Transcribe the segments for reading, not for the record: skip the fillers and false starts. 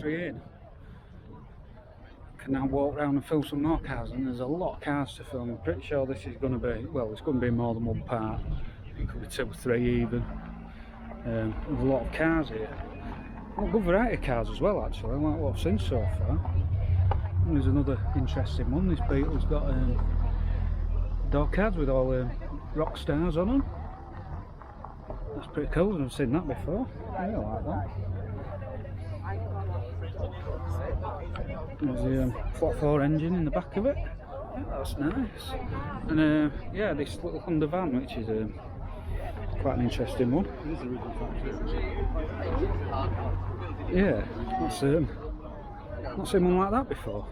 factory in, can now walk around and film some more cars, and there's a lot of cars to film. I'm pretty sure this is going to be, well, it's going to be more than one part. It could be 2 or 3 even. There's a lot of cars here. A good variety of cars as well, actually. I like what I've seen so far. And there's another interesting one. This Beetle's got door cards with all rock stars on them. That's pretty cool. I've never seen that before. I really like that. There's the flat 4 engine in the back of it. Yeah, that's nice. And yeah, this little Honda van, which is quite an interesting one. Yeah, that's not seen one like that before.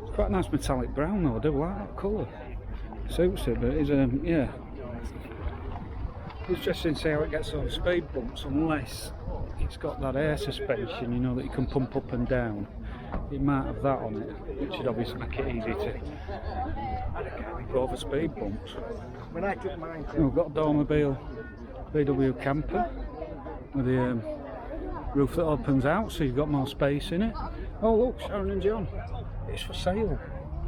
It's quite a nice metallic brown though. I do like that colour. Suits it, but it's yeah. It's interesting to see how it gets on speed bumps, unless it's got that air suspension, you know, that you can pump up and down. It might have that on it, which would obviously make it easy to go over speed bumps. When I took mine, we've got a Dormobile Vw camper with the roof that opens out, so you've got more space in it. Oh look, Sharon and John, it's for sale. Do you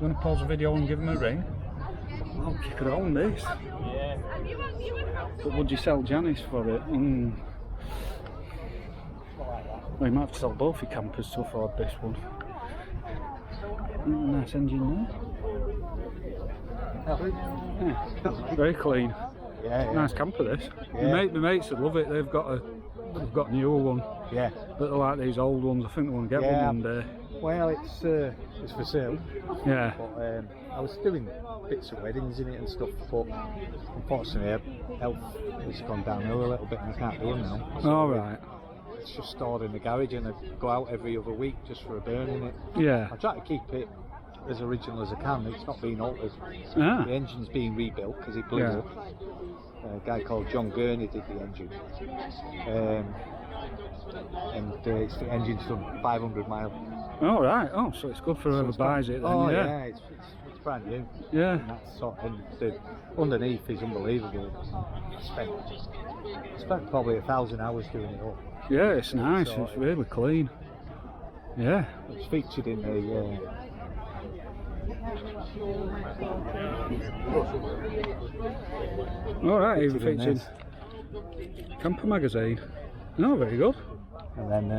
want to pause the video and give them a ring? I'll kick it on this. But would you sell Janice for it? Well, you might have to sell both your campers to afford this one. Nice engine there. Yeah, very clean. Yeah. Nice camper this. Yeah. My mates would love it. They've got a newer one. Yeah. But they like these old ones. I think they want to get one day. Well, it's for sale. Yeah. But I was doing bits of weddings in it and stuff, but unfortunately health has gone downhill a little bit and I can't do them now. So all right. It's just stored in the garage and I go out every other week just for a burn in it. Yeah. I try to keep it as original as I can. It's not being altered. Ah. The engine's being rebuilt because it blew up. A guy called John Gurney did the engine. The engine's done 500 miles. Oh right, oh, so it's good for whoever buys it then. Oh yeah, it's brand new. Yeah. And that's and the underneath is unbelievable. I spent probably 1,000 hours doing it up. Yeah, it's nice, so it's really clean. Yeah. It's featured in the alright, even featured Camper magazine. Oh, very good. And then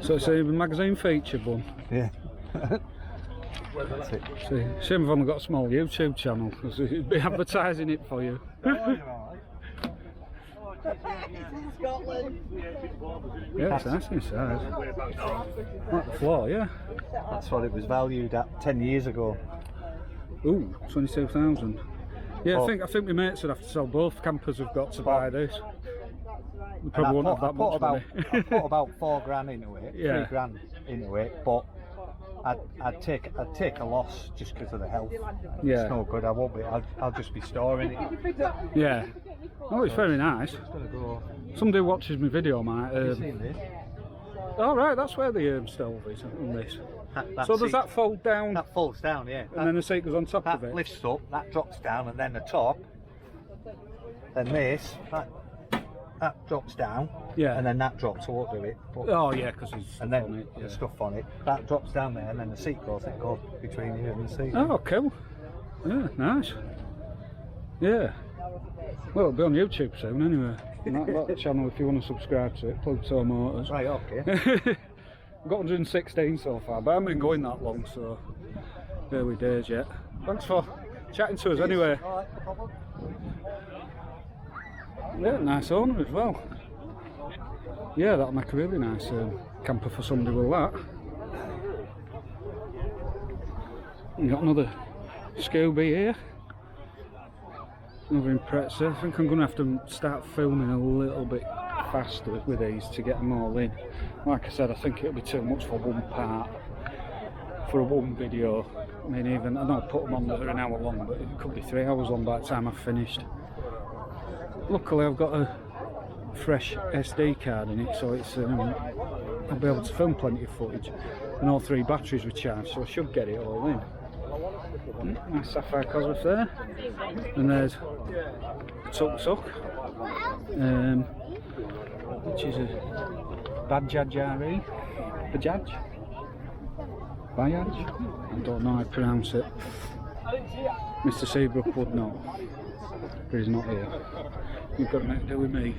so it's a magazine featured one. Yeah. That's it. See, shame I've only got a small YouTube channel because it'd be advertising it for you. Yeah, it's nice inside. Like the floor, yeah. That's what it was valued at 10 years ago. Ooh, 22,000. Yeah, I think my mates would have to sell both campers we've got to buy this. They probably won't have that much money. I put about 4 grand into it, yeah. 3 grand into it, but I'd take a loss just because of the health. Yeah. It's no good. I won't be. I'll just be storing it. Yeah. Oh, it's very nice. Somebody who watches my video might. Have you seen this? Oh right, that's where the stove is on this. So does that fold down? That folds down, yeah. And then the seat goes on top of it? That lifts up, that drops down, and then the top, then this, that drops down, yeah, and then that drops. I won't do it. Oh yeah, because there's and then the stuff on it. That drops down there, and then the seat goes between you and the seat. Oh, cool. Yeah, nice. Yeah. Well, it'll be on YouTube soon anyway. That channel, if you want to subscribe to it, Pluto Motors. Right, okay. I've got 116 so far, but I haven't been going that long, so early days yet. Thanks for chatting to us anyway. Alright, no problem. Yeah, nice owner as well. Yeah, that'll make a really nice camper for somebody with that. You got another Scooby here. Another Impreza. I think I'm going to have to start filming a little bit faster with these to get them all in. Like I said, I think it'll be too much for one part, for a one video. I mean, even, I know I put them on that are an hour long, but it could be 3 hours long by the time I've finished. Luckily I've got a fresh SD card in it, so it's I'll be able to film plenty of footage, and all 3 batteries were charged, so I should get it all in. Nice sapphire Cosworth there. And there's a tuk-tuk, which is a Bajaj RE. Bajaj? I don't know how to pronounce it. Mr. Seabrook would know, but he's not here. You've got to make do with me.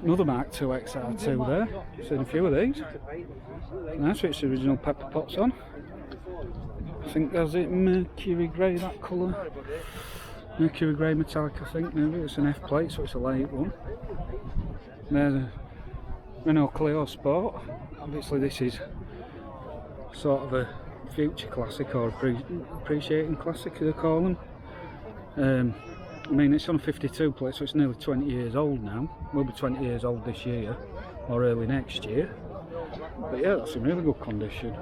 Another Mark II XR2 there. Seen a few of these. Nice, it's the original pepper pots on. I think there's it Mercury Grey, that colour. Mercury Grey metallic, I think. Maybe it's an F plate, so it's a late one. There's a Renault Cleo Sport. Obviously, this is sort of a future classic or appreciating classic, as they call them. I mean, it's on a 52 plate, so it's nearly 20 years old now. Will be 20 years old this year or early next year. But yeah, that's in really good condition.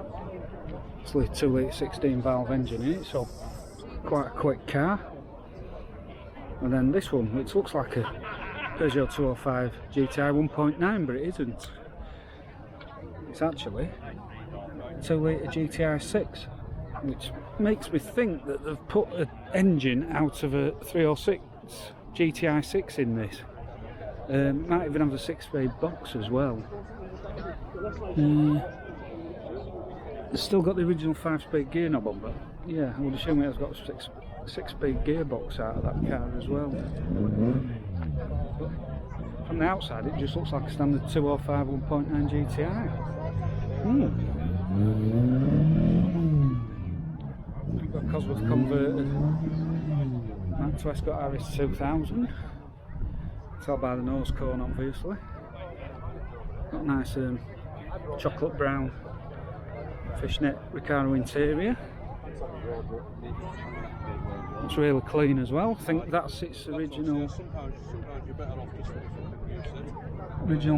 It's a 2 litre 16 valve engine in it, so quite a quick car. And then this one, which looks like a Peugeot 205 GTI 1.9, but it isn't. It's actually a 2 litre GTI 6, which makes me think that they've put an engine out of a 306 GTI 6 in this. Might even have a 6-speed box as well. It's still got the original 5-speed gear knob on, but yeah, I would assume it has got a 6-speed gearbox out of that car as well. But from the outside, it just looks like a standard 205 1.9 GTI. We've got Cosworth converted Mark II Escort RS 2000. Tell by the nose cone, obviously. Got a nice chocolate brown fishnet Recaro interior. It's really clean as well. I think that's its original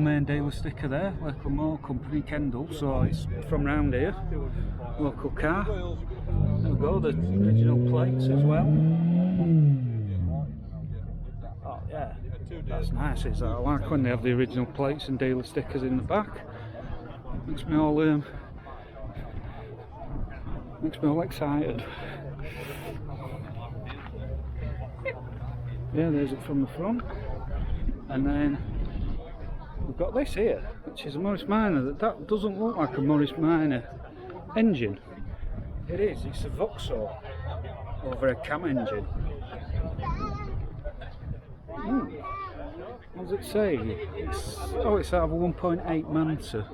main dealer sticker there, local motor company Kendall, so it's from round here, local car. There we go, the original plates as well. Oh yeah, that's nice, is that? I like when they have the original plates and dealer stickers in the back. Makes me all excited. Yeah, there's it from the front. And then we've got this here, which is a Morris Minor. That doesn't look like a Morris Minor engine. It is, it's a Vaux overhead cam engine. What does it say? It's out of a 1.8 Manta.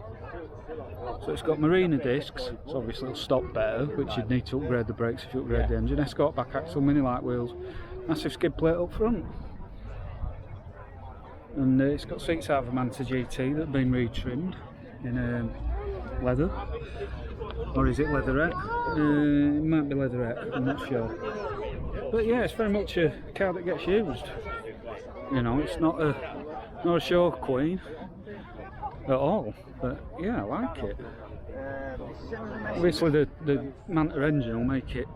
So it's got Marina discs, so obviously it'll stop better, which you'd need to upgrade the brakes if you upgrade the engine. Escort back axle, mini light wheels, massive skid plate up front. And it's got seats out of a Manta GT that have been retrimmed in leather. Or is it leatherette? It might be leatherette, I'm not sure. But yeah, it's very much a car that gets used. You know, it's not a show queen at all. But yeah, I like it. Obviously the Manta engine will make it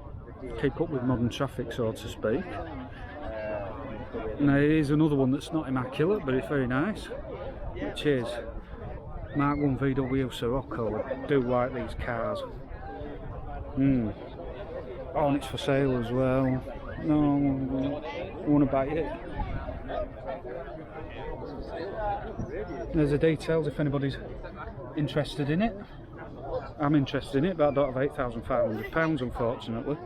keep up with modern traffic, so to speak. Now here's another one that's not immaculate, but it's very nice, which is Mark I Vw Sirocco. I do like these cars. Oh, and it's for sale as well. No, I want to buy it. There's the details if anybody's interested in it. I'm interested in it, but I don't have £8,500 unfortunately.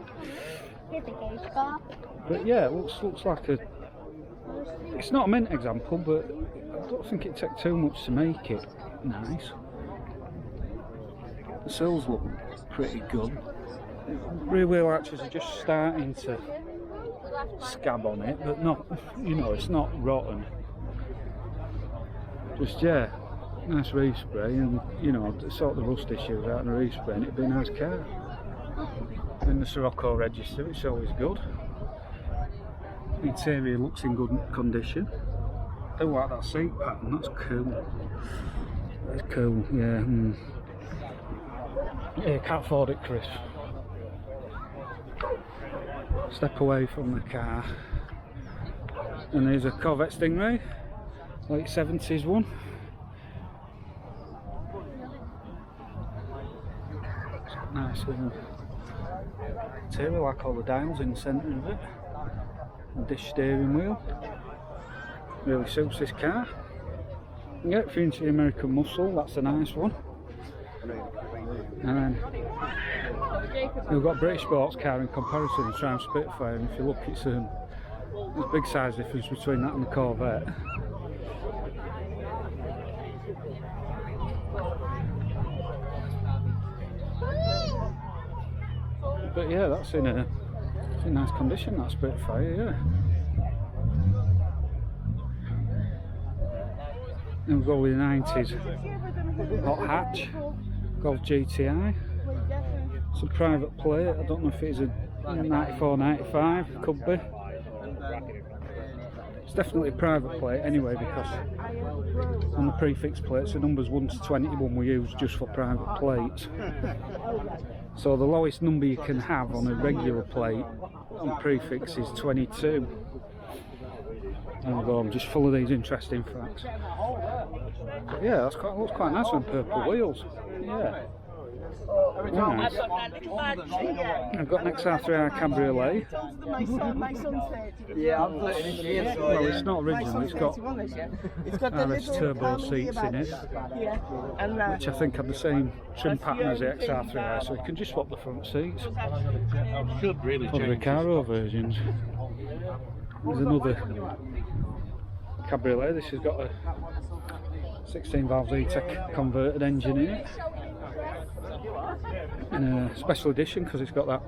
But yeah, it looks like a... It's not a mint example, but I don't think it'd take too much to make it nice. The sills look pretty good. Rear wheel arches are just starting to scab on it, but not, you know, it's not rotten. Just, yeah, nice respray, and you know, to sort the rust issues out in a respray, and it'd be a nice car. In the Sirocco register, it's always good. The interior looks in good condition. I do like that seat pattern, that's cool. That's cool, yeah. Yeah, can't afford it, Chris. Step away from the car. And there's a Corvette Stingray, late 70s one. nice interior, like all the dials in the centre of it. A dish steering wheel. Really suits this car. Yeah, if you're into the American muscle, that's a nice one. And then you've got British sports car in comparison, the Triumph Spitfire, and if you look, it's there's a big size difference between that and the Corvette. But yeah, that's in nice condition, that Spitfire, yeah. Then we go with the 90s Hot Hatch Golf Gti. It's a private plate, I don't know if it's a 94, 95, it could be. It's definitely a private plate anyway, because on the prefix plates the numbers 1 to 21 were used just for private plates. So the lowest number you can have on a regular plate on prefix is 22. I'm just full of these interesting facts. But yeah, looks quite nice on purple wheels. Yeah. Nice. I've got an XR3i Cabriolet. Well, it's not original, it's got RS turbo seats in it, which I think have the same trim pattern as the XR3i, so you can just swap the front seats for the Recaro versions. There's another Cabriolet. This has got a 16 valve Zetec converted engine in it, in a special edition because it's got that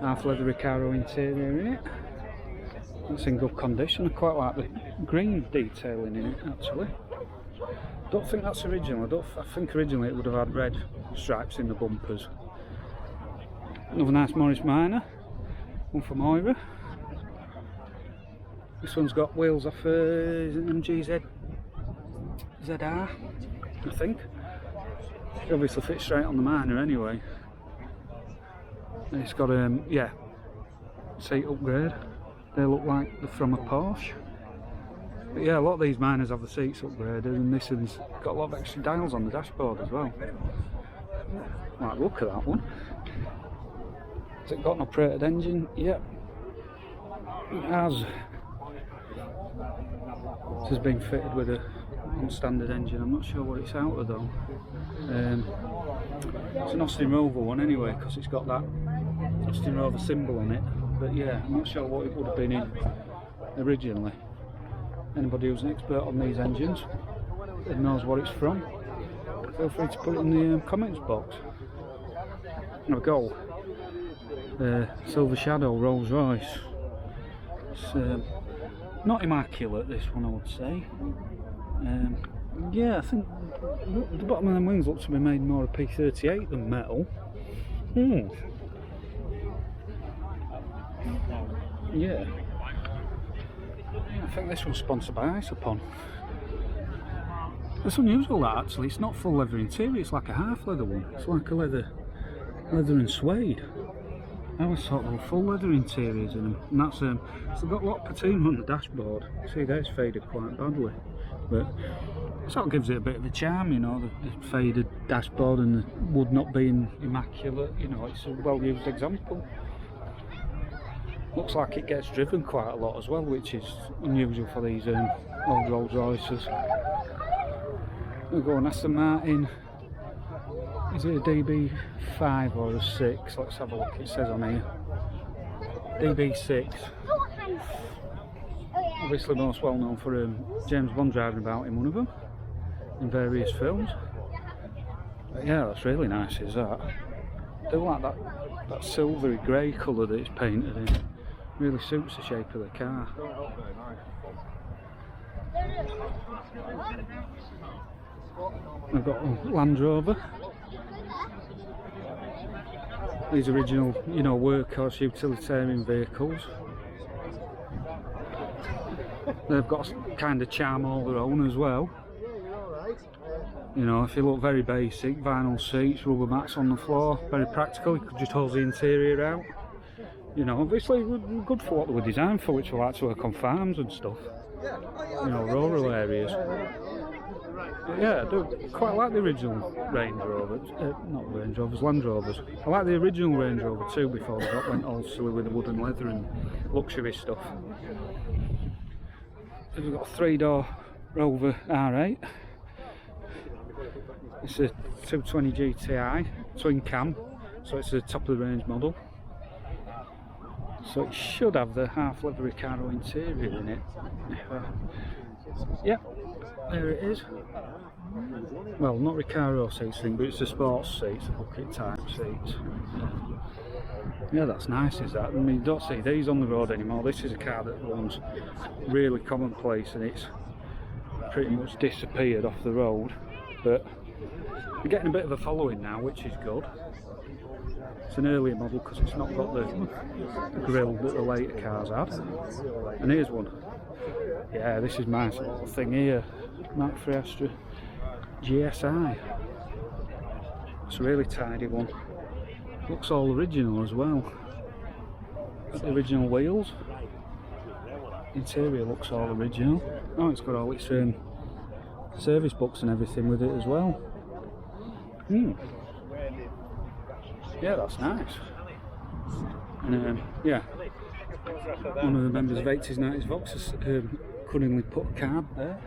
half leather Recaro interior in it. It's in good condition. I quite like the green detailing in it actually. Don't think that's original. I think originally it would have had red stripes in the bumpers. Another nice Morris Minor, one from Moira. This one's got wheels off MG ZR, I think. It obviously fits straight on the Minor anyway. And it's got yeah, seat upgrade. They look like they're from a Porsche. But yeah, a lot of these Minors have the seats upgraded, and this one's got a lot of extra dials on the dashboard as well. Right, look at that one. Has it got an operated engine? Yep. It has. This has been fitted with a non-standard engine. I'm not sure what it's out of though. It's an Austin Rover one anyway, because it's got that Austin Rover symbol on it. But yeah, I'm not sure what it would have been in originally. Anybody who's an expert on these engines and knows what it's from, feel free to put it in the comments box. There we go. Silver Shadow Rolls Royce. It's not immaculate, this one, I would say. Yeah, I think the bottom of the wings look to be made more of P38 than metal. Yeah. I think this one's sponsored by Isopon. It's unusual that actually, it's not full leather interior, it's like a half leather one. It's like a leather and suede. I always thought there were full leather interiors in them, and that's so got a lot of patina on the dashboard. See, there's faded quite badly, but it sort of gives it a bit of a charm, you know, the faded dashboard and the wood not being immaculate. You know, it's a well-used example. Looks like it gets driven quite a lot as well, which is unusual for these old Rolls Royces. We'll go on Aston Martin. Is it a DB5 or a 6? Let's have a look, it says on here. DB6. Obviously most well known for James Bond driving about in one of them, in various films. But yeah, that's really nice, is that? I do like that silvery grey colour that it's painted in. Really suits the shape of the car. I've got a Land Rover. These original, you know, workhorse utilitarian vehicles. They've got kind of charm all their own as well. You know, if you look very basic, vinyl seats, rubber mats on the floor, very practical. You could just hose the interior out. You know, obviously good for what they were designed for, which were like to work on farms and stuff. You know, rural areas. But yeah, I do quite like the original Range Rovers, not Range Rovers, Land Rovers. I like the original Range Rover too before they went all silly with the wood and leather and luxury stuff. We've got a 3-door Rover R8. It's a 220 GTI, twin cam, so it's a top of the range model. So it should have the half leather Recaro interior in it. Yep, there it is. Well, not Recaro seats thing, but it's the sports seats, the bucket type seats. Yeah, that's nice, is that? I mean, you don't see these on the road anymore. This is a car that runs really commonplace and it's pretty much disappeared off the road. But we're getting a bit of a following now, which is good. It's an earlier model because it's not got the grille that the later cars had. And here's one. Yeah, this is my little thing here. Mark III Astra GSI. It's a really tidy one. Looks all original as well. Got the original wheels. Interior looks all original. Oh, it's got all its service books and everything with it as well. Yeah, that's nice. And yeah, one of the members of 80s 90s Vaux has cunningly put a card there.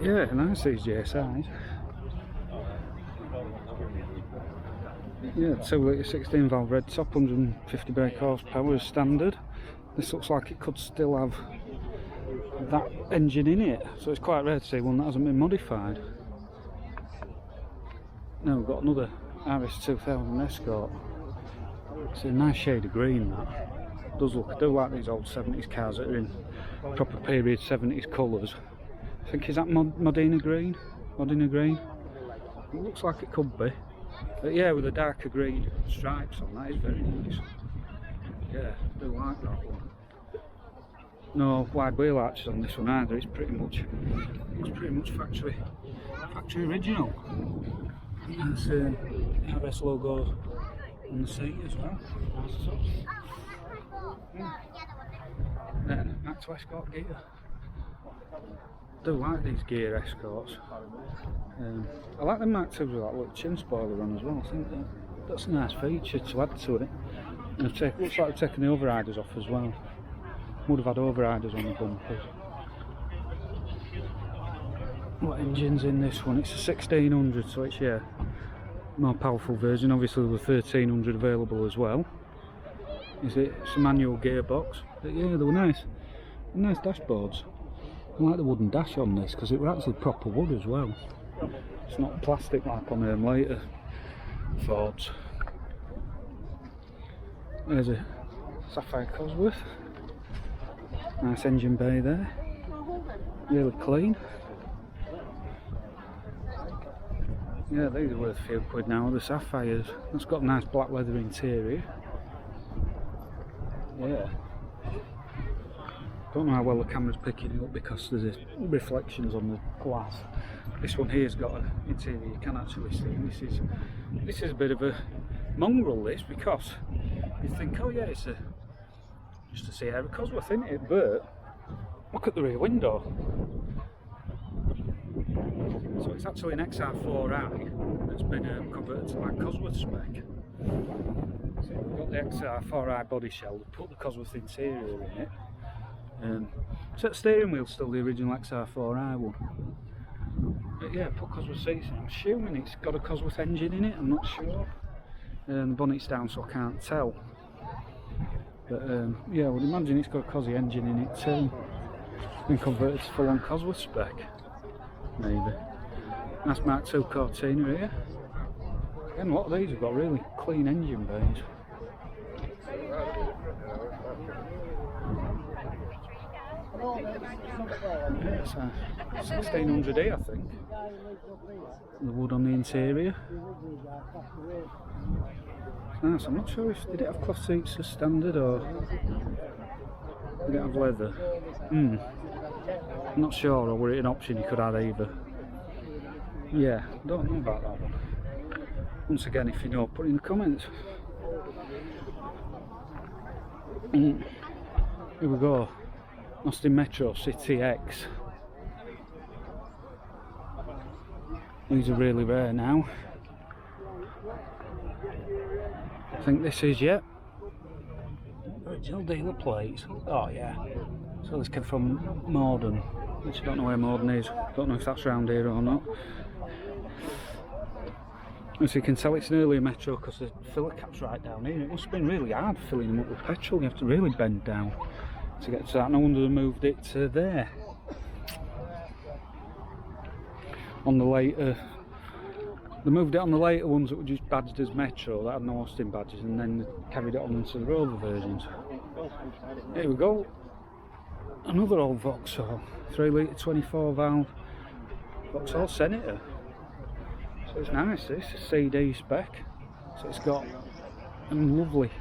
Yeah, nice these GSIs. Yeah, 2 litre 16 valve red top, 150 brake horsepower as standard. This looks like it could still have that engine in it, so it's quite rare to see one that hasn't been modified. Now we've got another RS 2000 Escort. It's a nice shade of green, that. Does look, I do like these old 70s cars that are in proper period 70s colours. I think, is that Modena green? Modena green? It looks like it could be. But yeah, with the darker green stripes on that is very nice. Yeah, I do like that one. No wide wheel arches on this one either. It's pretty much factory original. That's the RS logo on the seat as well. Then back to Escort gear. I do like these gear Escorts. I like the Mark IIs with that little chin spoiler on as well. I think that's a nice feature to add to it. And looks like they've taken the overriders off as well. Would have had overriders on the bumpers. What engine's in this one? It's a 1600, so it's, yeah, more powerful version. Obviously the 1300 available as well. It's a manual gearbox, but yeah, they were nice. Nice dashboards. I like the wooden dash on this because it was actually proper wood as well. It's not plastic like on later Fords. There's a Sapphire Cosworth. Nice engine bay there. Really clean. Yeah, these are worth a few quid now, the Sapphires. It's got a nice black leather interior. Yeah. Don't know how well the camera's picking it up because there's reflections on the glass. This one here's got an interior you can actually see. This is a bit of a mongrel, this, because you think, oh yeah, it's just a Sierra Cosworth, isn't it? But look at the rear window. So it's actually an XR4i that's been converted to like Cosworth spec. So we've got the XR4i body shell, put the Cosworth interior in it. So the steering wheel's still the original XR4i one. But yeah, put Cosworth seats in. I'm assuming it's got a Cosworth engine in it, I'm not sure. The bonnet's down so I can't tell. But yeah, I would imagine it's got a Cosy engine in it too. Been converted to full on Cosworth spec. Maybe. Nice Mark II Cortina here. Again, a lot of these have got really clean engine bays. Yeah, it's a 1600E, I think. The wood on the interior. Nice. I'm not sure if did it have cloth seats as standard or did it have leather. I'm not sure, or were it an option you could add either. Yeah, don't know about that one. Once again, if you know, put it in the comments. Here we go. Austin Metro City X. These are really rare now. I think this is, yeah, original dealer plates. Oh yeah. So this came from Morden, which I don't know where Morden is. Don't know if that's around here or not. As you can tell, it's an earlier Metro because the filler cap's right down here. It must have been really hard filling them up with petrol. You have to really bend down to get to that. No wonder they moved it to there. On the later, they moved it on the later ones that were just badged as Metro, that had no Austin badges, and then carried it on into the Rover versions. Here we go. Another old Vauxhall, 3 litre 24 valve Vauxhall Senator. So it's nice, this CD spec. So it's got some lovely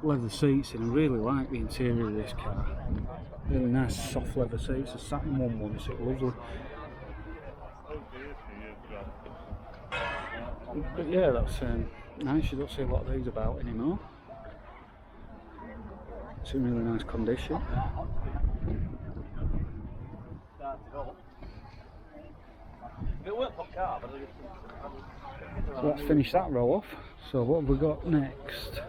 leather seats in. I really like the interior of this car. Really nice soft leather seats. The satin one so it's lovely. But yeah, that's nice. You don't see a lot of these about anymore. It's in really nice condition. So let's finish that row off. So what have we got next?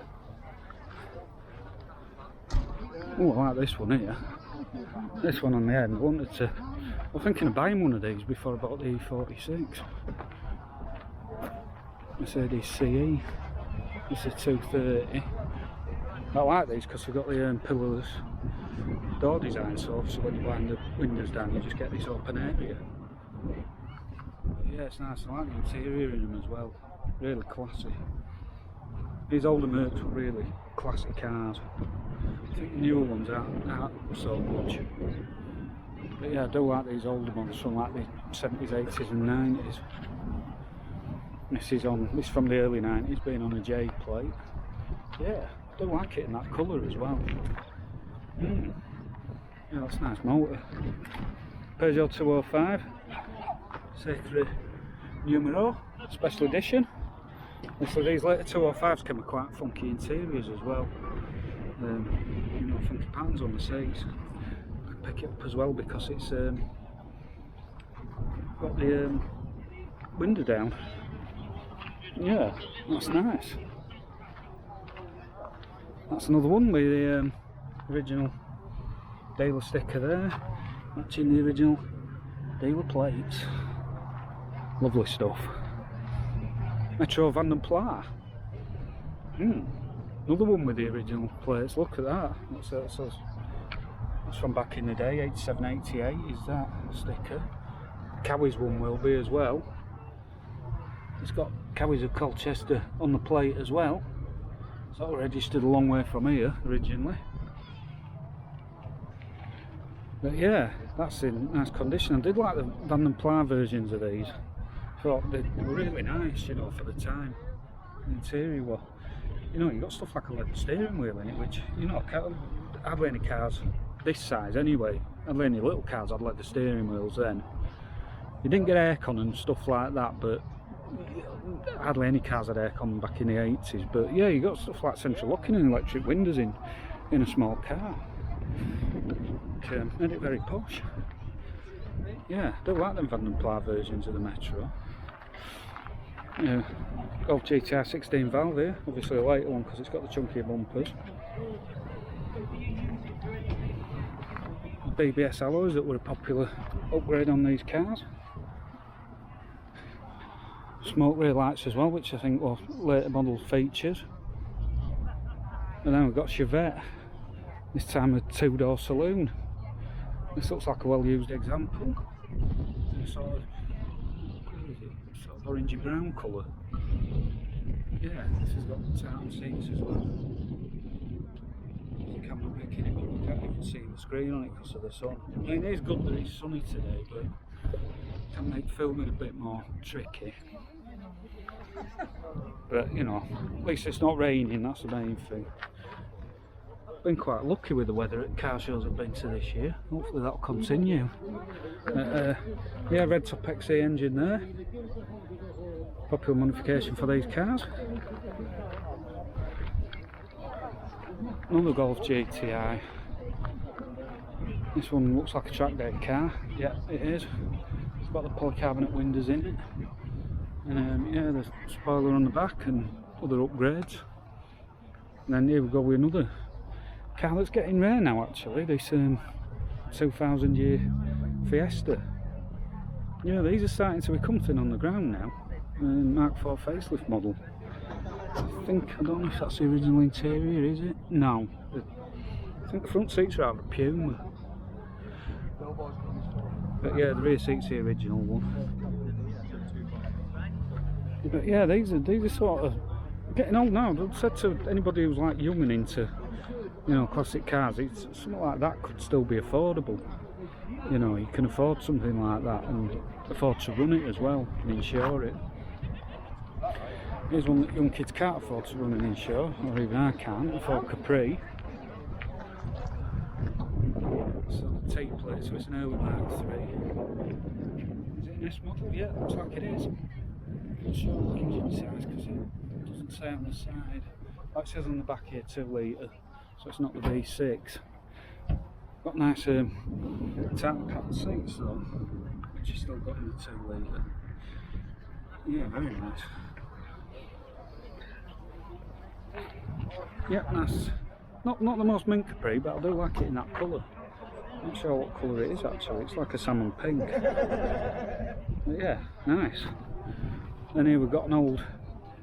Oh, I like this one here. This one on the end. I was thinking of buying one of these before I bought the E46. Mercedes CE. This is 230. I like these because they've got the pillarless door design, so obviously when you wind the windows down you just get this open area. Yeah, it's nice. I like the interior in them as well. Really classy. These older Mercs were really classy cars. I think the newer ones aren't so much. But yeah, I do like these older ones from like the 70s, 80s and 90s. This is from the early 90s, being on a J plate. Yeah, I do like it in that colour as well. Yeah, that's a nice motor. Peugeot 205, Sacre Numero, special edition. And so these later 205s come with quite funky interiors as well. You know, funky patterns on the seats. I can pick it up as well because it's got the window down. Yeah, that's nice. That's another one with the original dealer sticker there, matching the original dealer plates. Lovely stuff. Metro Van den Pla. Another one with the original plates. Look at that. That's from back in the day, 87, 88 is that sticker. Cowie's one will be as well. It's got Cowies of Colchester on the plate as well. It's all registered a long way from here originally. But yeah, that's in nice condition. I did like the Van den Pla versions of these. Thought they were really nice, you know, for the time. The interior was, you know, you got stuff like a leather steering wheel in it, which, you know, hardly any cars this size anyway. Hardly any little cars had leather steering wheels then. You didn't get aircon and stuff like that, but hardly any cars had aircon back in the 80s. But yeah, you got stuff like central locking and electric windows in a small car. Made it very posh. Yeah, I do like them Van den Pla versions of the Metro. Golf Gti 16 valve here, obviously a later one because it's got the chunkier bumpers. BBS alloys that were a popular upgrade on these cars. Smoke rear lights as well, which I think were later model features. And then we've got Chevette, this time a 2-door saloon. This looks like a well-used example. Sort of orangey brown colour. Yeah, this has got tartan seats as well. The camera picking it up, you can't even see the screen on it because of the sun. I mean, it is good that it's sunny today, but it can make filming a bit more tricky. But you know, at least it's not raining, that's the main thing. Been quite lucky with the weather at car shows I've been to this year. Hopefully that'll continue. Yeah, red top XE engine there. Popular modification for these cars. Another Golf GTI. This one looks like a track day car. Yeah, it is. It's got the polycarbonate windows in it. And yeah, there's a spoiler on the back and other upgrades. And then here we go with another car that's getting rare now actually, this 2000 year Fiesta. Yeah, these are starting to become thin on the ground now. Mark IV facelift model. I don't know if that's the original interior, is it? No. I think the front seats are out of Puma. But yeah, the rear seat's the original one. But yeah, these are sort of getting old now. I've said to anybody who's like young and into, you know, classic cars, it's something like that could still be affordable. You know, you can afford something like that and afford to run it as well and insure it. Here's one that young kids can't afford to run and insure, or even I can't, afford Capri. So the tape plate, so it's an early Mark III. Is it an S model? Yeah, looks like it is. I'm not sure what engine size because it doesn't say on the side. Oh, it says on the back here 2 litre, so it's not the V6. Got nice tap pad seats though, which you still got in the 2 litre. Yeah, very nice. Yeah, nice. Not the most mint Capri, but I do like it in that colour. Not sure what colour it is actually. It's like a salmon pink. But yeah, nice. Then here we've got an old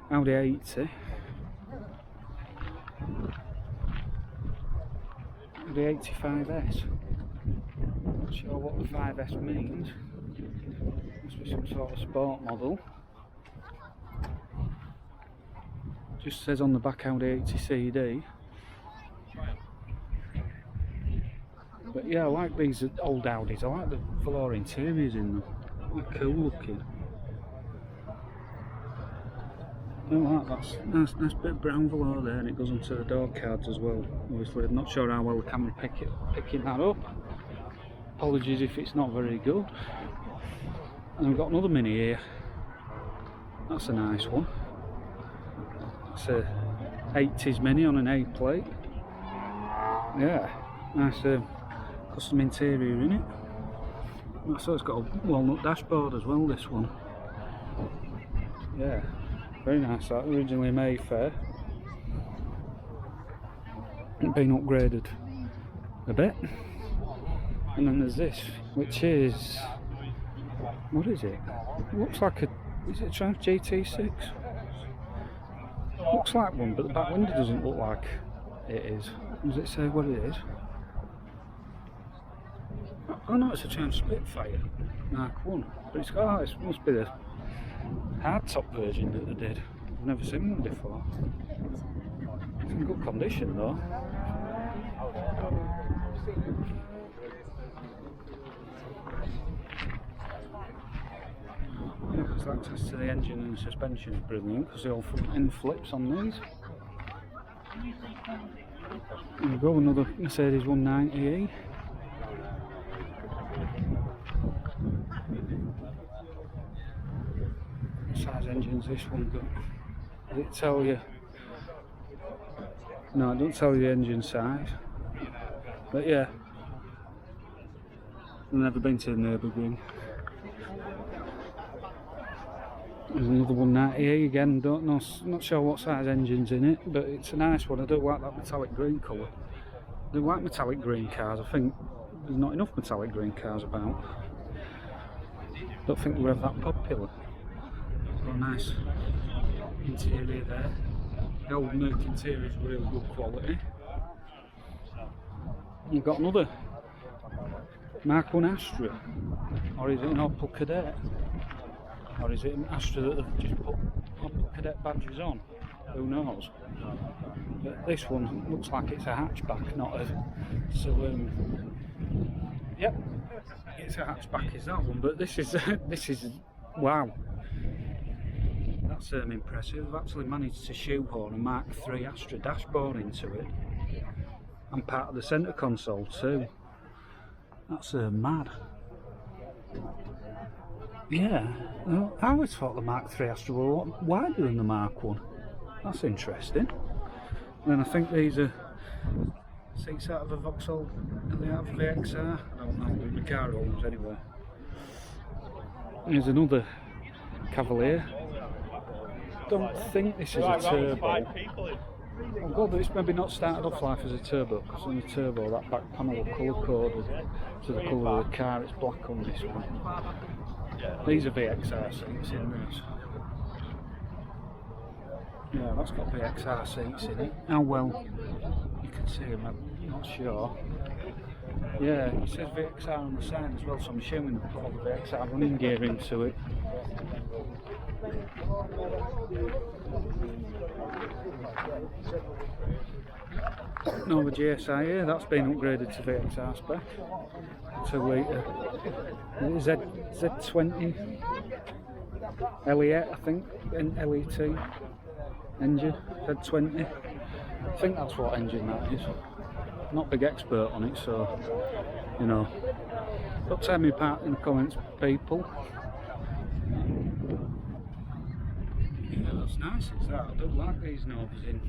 Audi 80. The 85S. Not sure what the 5S means. Must be some sort of sport model. Just says on the back Audi 80 CD. But yeah, I like these old Audis. I like the velour interiors in them. They're cool looking. I like that. Nice bit of brown velour there, and it goes onto the door cards as well. Obviously, I'm not sure how well the camera picking that up. Apologies if it's not very good. And we've got another Mini here. That's a nice one. It's a 80s Mini on an A plate. Yeah, nice custom interior in it. So it's got a walnut dashboard as well, this one. Yeah. Very nice, that. Originally Mayfair. Been upgraded a bit. And then there's this, which is, what is it? It looks like is it a Triumph GT6? Looks like one, but the back window doesn't look like it is. Does it say what it is? Oh no, it's a Triumph Spitfire Mark 1. But it's got, it must be the hardtop version that they did. I've never seen one before. It's in good condition though. Yeah, because access to the engine and the suspension is brilliant because the old front end flips on these. There we go, another Mercedes 190e. What size engine's this one got? Does it tell you? No, it doesn't tell you the engine size. But yeah, I've never been to the Nürburgring. There's another 190e again, don't know, not sure what size engine's in it, but it's a nice one. I do like that metallic green colour. I do like metallic green cars. I think there's not enough metallic green cars about. Don't think they were that popular. Got a nice interior there. The old Merc interior is really good quality. You've got another Mark 1 Astra, or is it an Opel Kadett? Or is it an Astra that they've just put Opel Kadett badges on? Who knows? But this one looks like it's a hatchback, not a saloon. Yep, it's a hatchback, is that one? But this is wow. That's impressive. They've actually managed to shoehorn a Mark III Astra dashboard into it, and part of the centre console too. That's mad. Yeah, I always thought the Mark III Astra were a lot wider than the Mark 1. That's interesting. And then I think these are seats out of a Vauxhall and they have VXR. I don't know, the car owners anyway. Here's another Cavalier. Don't think this is a turbo. Oh god, it's maybe not started off life as a turbo, because on the turbo that back panel is colour coded to the colour of the car. It's black on this one. These are VXR seats in this. Yeah, that's got VXR seats in it. How well you can see them, I'm not sure. Yeah, it says VXR on the side as well, so I'm assuming they've put all the VXR running gear into it. Nova GSI here, that's been upgraded to VXR spec. 2 litre Z20 LE8, I think, LET engine, Z20. I think that's what engine that is. Not a big expert on it, so you know. But tell me apart in the comments, people. Yeah, that's nice, is that? I do like these Novas in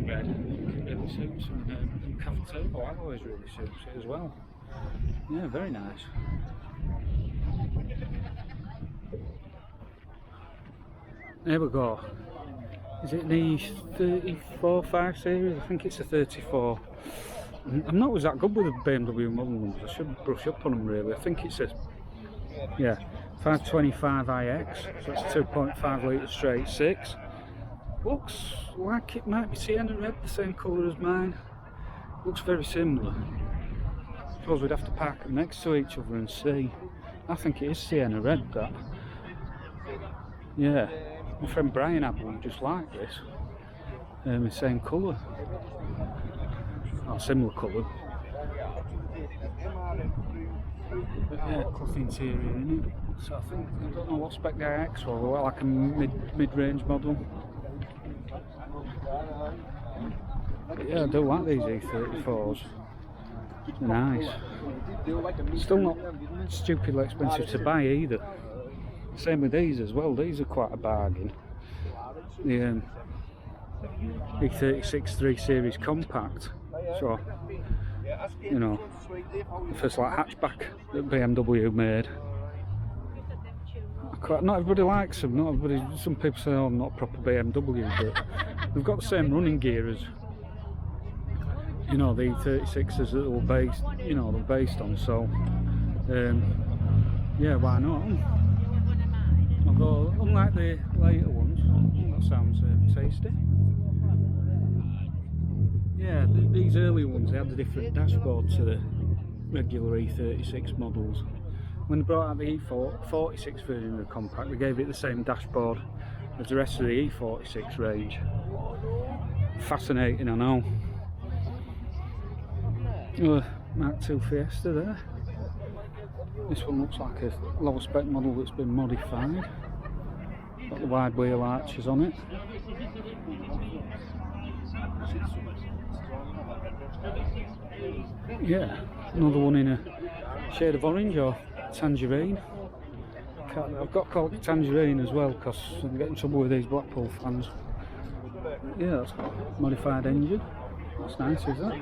red. It really suits them. And Cav Turbo alloys really suits it as well. Yeah, very nice. There we go. Is it the 34 5 series? I think it's a 34. I'm not always that good with the BMW model numbers. I should brush up on them really. I think it's a 525iX, so it's 2.5 litre straight 6. Looks like it might be Sienna red, the same colour as mine. Looks very similar. I suppose we'd have to park them next to each other and see. I think it is Sienna red, that. Yeah, my friend Brian had one just like this. The same colour. Or similar colour. But yeah, cloth interior in it. So I think, I don't know what spec the iX was, well, like a mid-range model. But yeah, I do like these E34s. They're nice. Still not stupidly expensive to buy either. Same with these as well, these are quite a bargain. The E36 3 Series Compact. So, you know, the first like hatchback that BMW made. Not everybody likes them, not everybody, some people say, oh, I'm not a proper BMW, but they've got the same running gear as, you know, the E36s that they were based, you know, they're based on, so, yeah, why not? Although, unlike the later ones, that sounds tasty. Yeah, these early ones, they had a different dashboard to the regular E36 models. When they brought out the E46 version of the compact, they gave it the same dashboard as the rest of the E46 range. Fascinating, I know. Mark II Fiesta there. This one looks like a lower spec model that's been modified. Got the wide wheel arches on it. Yeah, another one in a shade of orange or tangerine. I've got to call it tangerine as well because I'm getting in trouble with these Blackpool fans. Yeah, that's got a modified engine. That's nice, is that?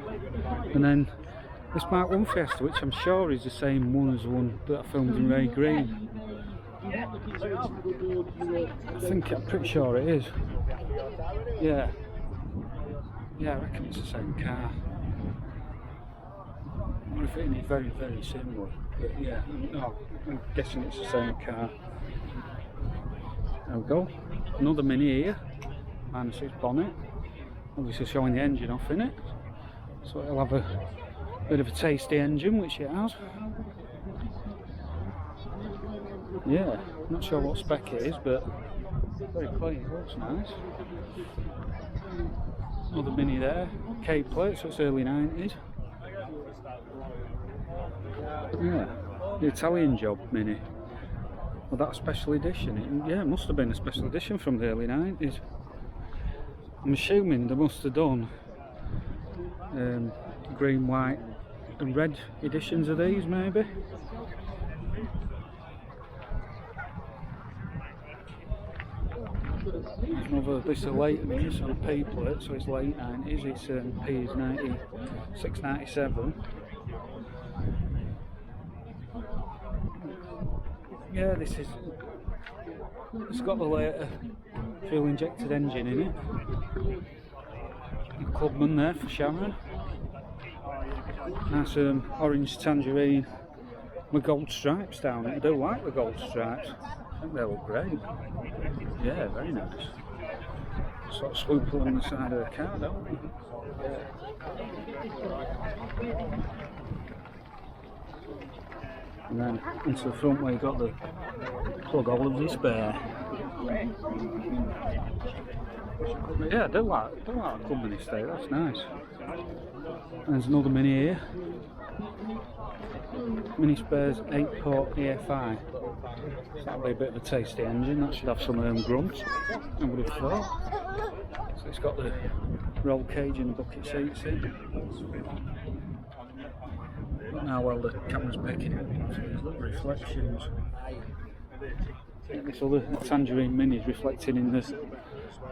And then this Mark I Fiesta, which I'm sure is the same one as the one that I filmed in Ray Green. I'm pretty sure it is. Yeah. Yeah, I reckon it's the same car. I'm fitting it very, very similar. But yeah, no, I'm guessing it's the same car. There we go. Another Mini here. Minus its bonnet. Obviously showing the engine off in it. So it'll have a bit of a tasty engine, which it has. Yeah, not sure what spec it is, but very clean, it looks nice. Another Mini there, K plate, so it's early 90s. Yeah, the Italian job Mini. Well, that's a special edition. Yeah, it must have been a special edition from the early 90s. I'm assuming they must have done green, white and red editions of these, maybe. Another, this is a late, it's on a P plate, so it's late 90s, its P is 96, 97. Yeah, this is, it's got the later fuel injected engine in it. The Clubman there for Sharon. Nice orange tangerine with gold stripes down it. I do like the gold stripes. I think they look great. Yeah, very nice. Sort of swoop along the side of the car, don't they? And then into the front where you got the plug holders spare. Yeah, I do like the Cumbrian Estate, that's nice. There's another Mini here. Mini Spares 8-port EFI. So that'll be a bit of a tasty engine, that should have some grunts, I would have thought. So it's got the roll cage and the bucket seats in. But now while the camera's picking it, so there's little reflections. This other Tangerine Mini is reflecting in the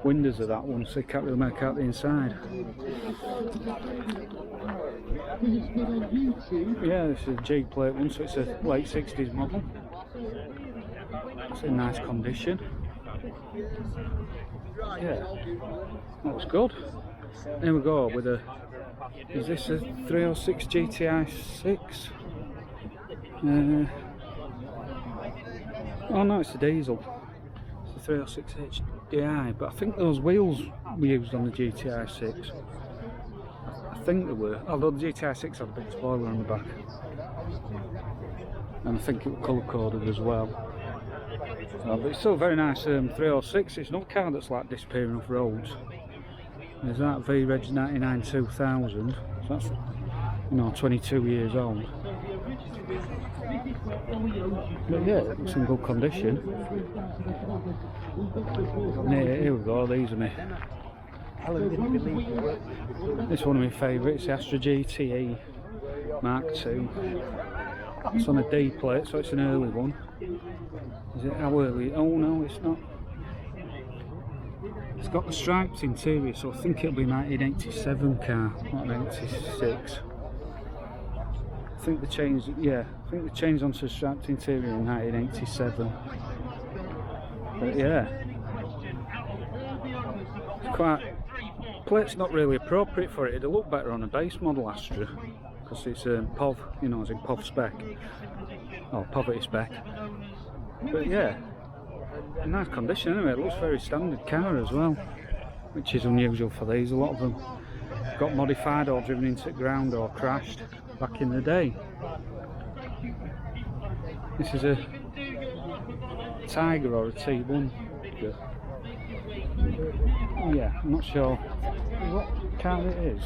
windows of that one, so you can't really make out the inside. Yeah, this is a G plate one, so it's a late 60s model. It's in nice condition. Yeah, that was good. Here we go with a, is this a 306 GTI 6? Oh no, it's a diesel. It's a 306 HDI, but I think those wheels were used on the GTI 6. I think they were, although the GTI 6 had a big spoiler on the back. And I think it was colour coded as well. But it's still a very nice 306. It's not a car that's like disappearing off roads. There's that V-Reg 99 2000, so that's, you know, 22 years old. But yeah, it's in good condition. And here we go, these are me. This is one of my favourites, the Astro Gta Mark II. It's on a D plate, so it's an early one. Is it how early? Oh no, it's not. It's got the striped interior, so I think it'll be 1987 car, not 96. I think they changed, yeah, I think they changed onto a striped interior in 1987. But yeah, it's quite, plate's not really appropriate for it. It'll look better on a base model Astra, because it's POV, you know, as in POV spec, or poverty spec. But yeah, in nice condition anyway. It looks very standard car as well, which is unusual for these. A lot of them got modified or driven into the ground or crashed back in the day. This is a Tiger or a T1. Yeah, I'm not sure what car it is.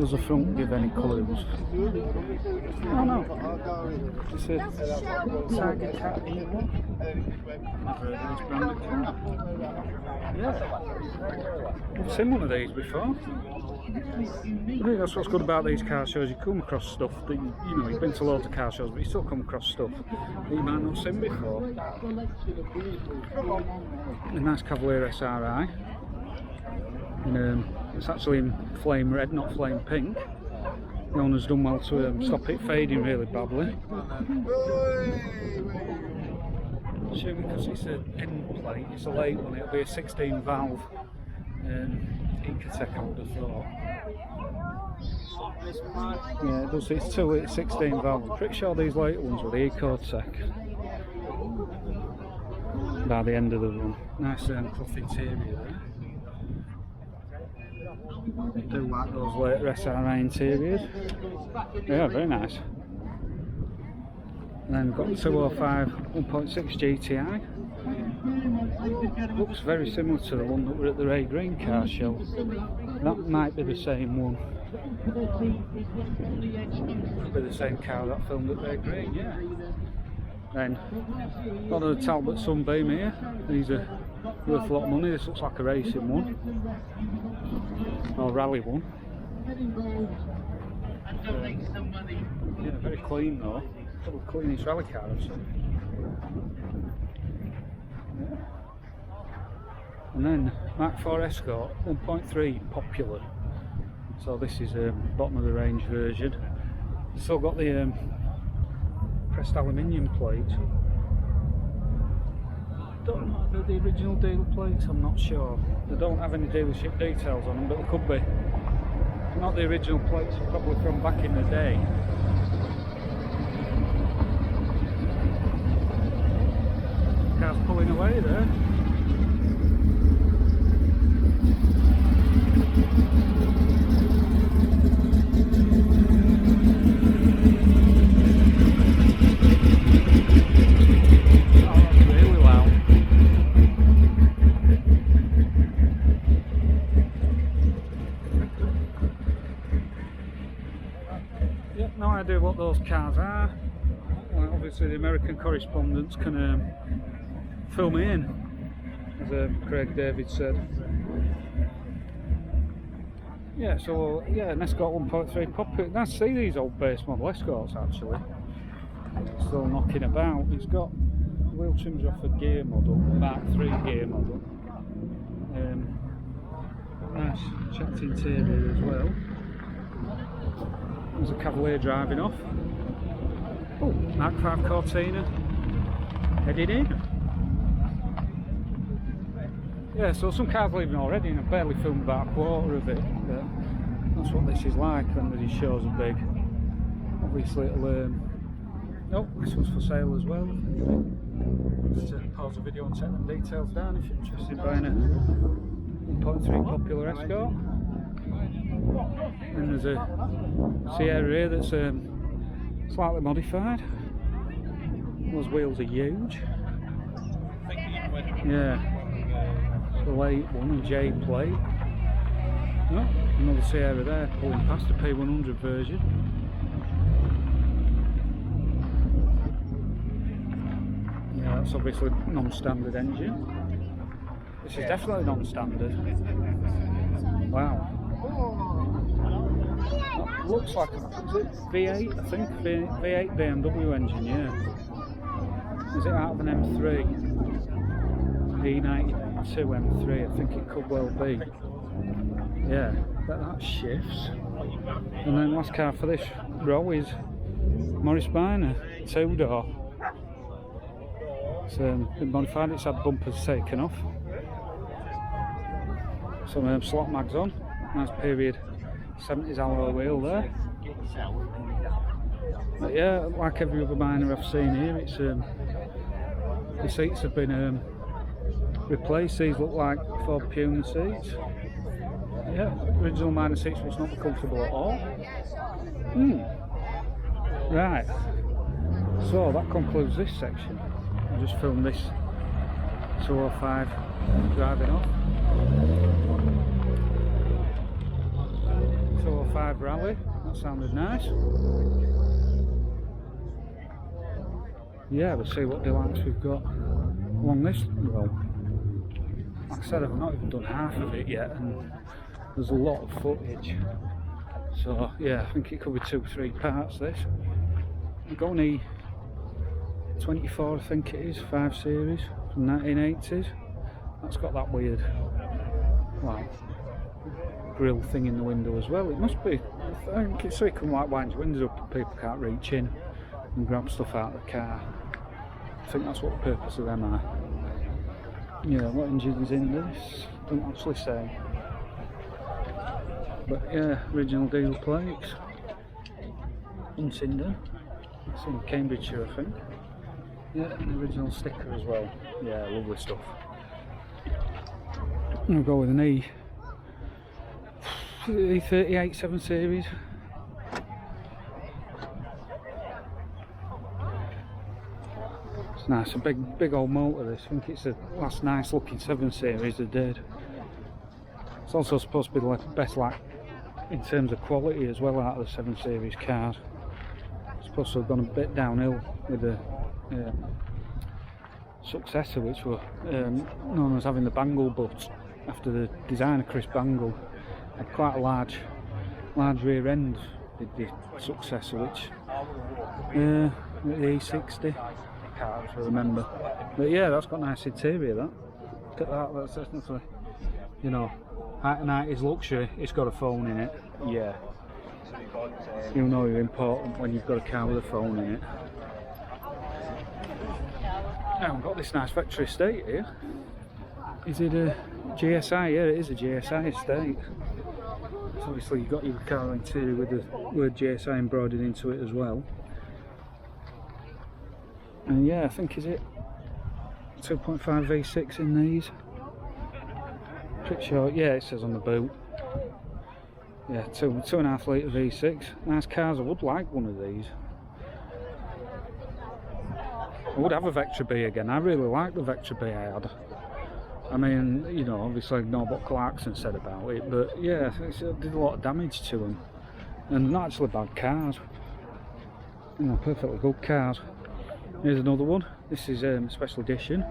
Does the front give any clues? Oh no, it's a Tiger Cat E1. Never heard of this brand of car. Yeah, I've seen one of these before. I think that's what's good about these car shows. You come across stuff that you know, you've been to loads of car shows, but you still come across stuff that you might not have seen before. A nice Cavalier SRI. And, it's actually in flame red, not flame pink. The owner's done well to stop it fading really badly. Assuming because it's an end plate, it's a late one, it'll be a 16 valve Ecotec, I would have thought. Yeah, it does, it's 16 valve. I'm pretty sure these later ones were the Ecotec by the end of the run. Nice cloth interior there. I do like those later SRI interiors. Yeah, very nice. And then we've got the 205 1.6 GTI. Looks very similar to the one that were at the Ray Green car show. That might be the same one. Could be the same car that filmed at Ray Green, yeah. Then, got the Talbot Samba here. These are worth a lot of money. This looks like a racing one. Or rally one. Yeah, very clean though. Probably the cleanest rally car I've seen. And then Mark IV Escort 1.3 popular. So this is bottom of the range version. Still got the pressed aluminium plates. Don't know if they're the original dealer plates, I'm not sure. They don't have any dealership details on them, but they could be. Not the original plates, probably from back in the day. Car's pulling away there. No idea what those cars are. Well, obviously the American correspondents can fill me in, as Craig David said. Yeah, so yeah, an Escort 1.3 popular. Nice to see these old base model Escorts actually. Still knocking about. It's got wheel trims off a gear model, Mark III gear model. Nice checked interior as well. There's a Cavalier driving off. Oh, Mark V Cortina headed in. Yeah, so some cars leaving already, and I've barely filmed about a quarter of it. But that's what this is like when these shows are big. Obviously it'll oh, this one's for sale as well. Just pause the video and take them details down if you're interested in buying a 1.3 popular Escort. And there's a Sierra here that's slightly modified. Those wheels are huge. Yeah, the late one, a J plate. Oh, another Sierra there pulling past the P100 version. Yeah, that's obviously non-standard engine. This is definitely non-standard. Wow. That looks like a, is it V8, I think? V8 BMW engine, yeah. Is it out of an M3? E92 M3, I think it could well be. Yeah, that shifts. And then last car for this row is Morris Minor, 2-door. It's been modified, it's had bumpers taken off. Some slot mags on, nice period 70s alloy wheel there. But yeah, like every other Minor I've seen here, it's the seats have been replaced. These look like Ford Puma seats. Yeah, original Minor seats which not comfortable at all. Right, so that concludes this section. I just filmed this 205 driving off. 205 rally, that sounded nice. Yeah, we'll see what delights we've got along this road. Like I said, I've not even done half of it yet, and there's a lot of footage. So yeah, I think it could be 2-3 parts this. I'm going E24, I think it is, 5 Series from 1980s. That's got that weird, well, grill thing in the window as well. It must be, I think it's so you can like wind your windows up and people can't reach in and grab stuff out of the car. I think that's what the purpose of them are. Yeah, what engine's in this? Don't actually say. But yeah, original deal plates. Huntingdon. It's in Cambridgeshire, I think. Yeah, an original sticker as well. Yeah, lovely stuff. I'll go with an E38 7 Series. It's nice, a big old motor this. I think it's the last nice looking 7 Series they did. It's also supposed to be the best like in terms of quality as well out of the 7 Series cars. It's supposed to have gone a bit downhill with the successor, which were known as having the bangle butts after the designer Chris Bangle had quite a large rear end with the successor, which the E60, I can't actually remember, but yeah, that's got a nice interior, that look at that, that's definitely, you know, height and height is luxury, it's got a phone in it. Yeah. You know you're important when you've got a car with a phone in it. Now we've got this nice Vw Estate here. Is it a GSI? Yeah, it is a GSI estate. So obviously you've got your car interior with the word GSI embroidered into it as well. And yeah, I think, is it 2.5 V6 in these? Pretty sure, yeah, it says on the boot. Yeah, 2.5 litre V6. Nice cars, I would like one of these. I would have a Vectra B again. I really like the Vectra B I had. I mean, you know, obviously I know what Clarkson said about it, but yeah, it did a lot of damage to them. And not actually bad cars. You know, perfectly good cars. Here's another one. This is special edition.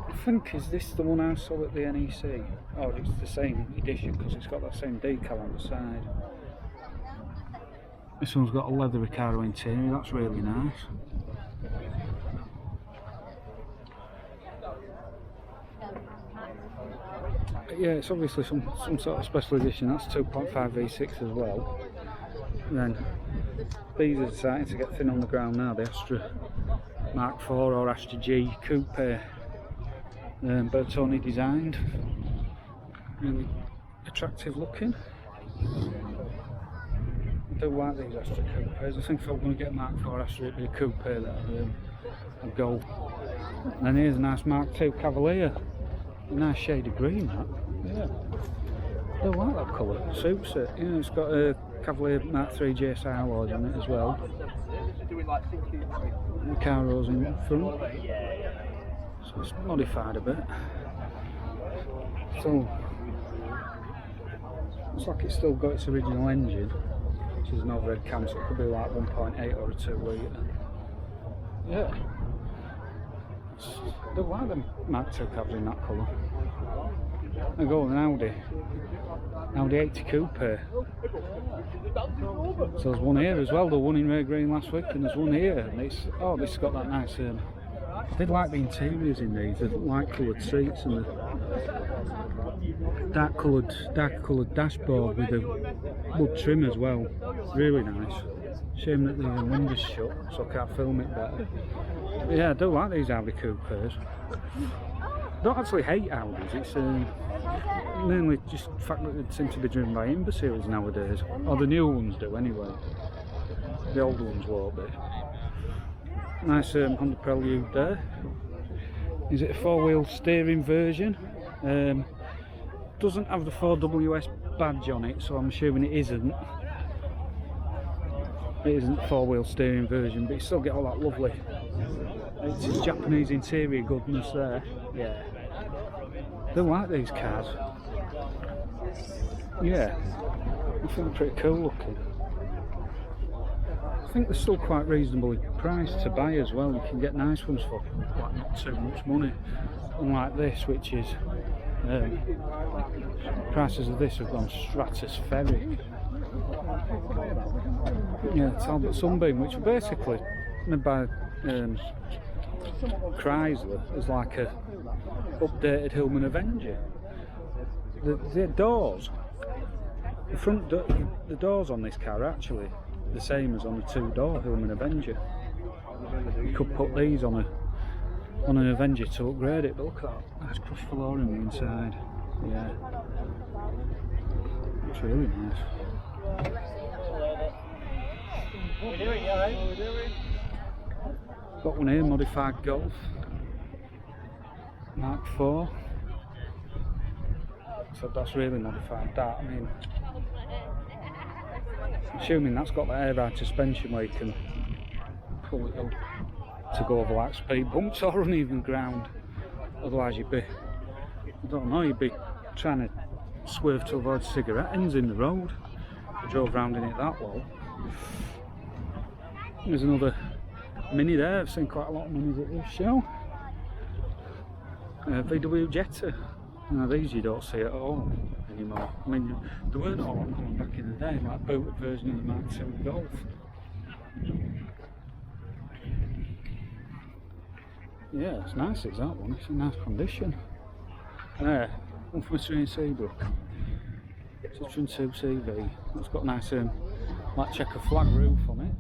I think, is this the one I saw at the NEC? Oh, it's the same edition because it's got that same decal on the side. This one's got a leather Recaro interior, that's really nice. But yeah, it's obviously some sort of special edition. That's 2.5 V6 as well. And then these are starting to get thin on the ground now, the Astra Mark 4 or Astra G Coupe. Bertone designed. Really attractive looking. I do like these Astra Coupes. I think if I'm going to get a Mark 4 Astra, it'd be a Coupe that I'd go. And then here's a nice Mark 2 Cavalier. A nice shade of green, that. Yeah. I do like that colour, it suits it. You know, it's got a Cavalier Mark 3 GSI alloys on it as well. The Caros in front. So it's modified a bit. So looks like it's still got its original engine, which is an overhead cam, so it could be like 1.8 or a 2 litre. Yeah. I don't like them Mark 2 cabs in that colour. I go with an Audi 80 Coupe. So there's one here as well, the one in Ray Green last week, and there's one here, and it's, oh, this has got that nice, I did like the interiors in these, the light coloured seats and the dark coloured dashboard with the wood trim as well, really nice. Shame that the windows shut, so I can't film it better. But yeah, I do like these Audi Coupes. I don't actually hate Audis, it's mainly just the fact that they seem to be driven by imbeciles nowadays. Or the new ones do anyway. The old ones won't be. Nice Honda Prelude there. Is it a 4-wheel steering version? Doesn't have the 4WS badge on it, so I'm assuming it isn't. It isn't a 4-wheel steering version, but you still get all that lovely it's Japanese interior goodness there. Yeah. I don't like these cars. Yeah. I think they're pretty cool looking. I think they're still quite reasonably priced to buy as well. You can get nice ones for like not too much money. Unlike this, which is prices of this have gone stratospheric. Yeah, Talbot Sunbeam, which basically made by Chrysler is like a updated Hillman Avenger. The doors, the doors on this car are actually the same as on the 2-door Hillman Avenger. You could put these on an Avenger to upgrade it, but look at that nice crushed flooring inside. Yeah, it's really nice. Got one here, modified Golf Mark 4. So that's really modified that. I mean, assuming that's got the air ride suspension where you can pull it up to go over like speed bumps or uneven ground. Otherwise you'd be, I don't know, you'd be trying to swerve to avoid cigarette ends in the road if you drove round in it that low. There's another Mini there. I've seen quite a lot of Minis at this show. Vw Jetta. Now these you don't see at all anymore. I mean, there weren't all coming back in the day, like booted version of the Mark 2 Golf. Yeah, it's nice, it's that one. It's in nice condition. And one from a Sri Seabrook. It's a Trin 2 CV. It's got a nice like checker flag roof on it.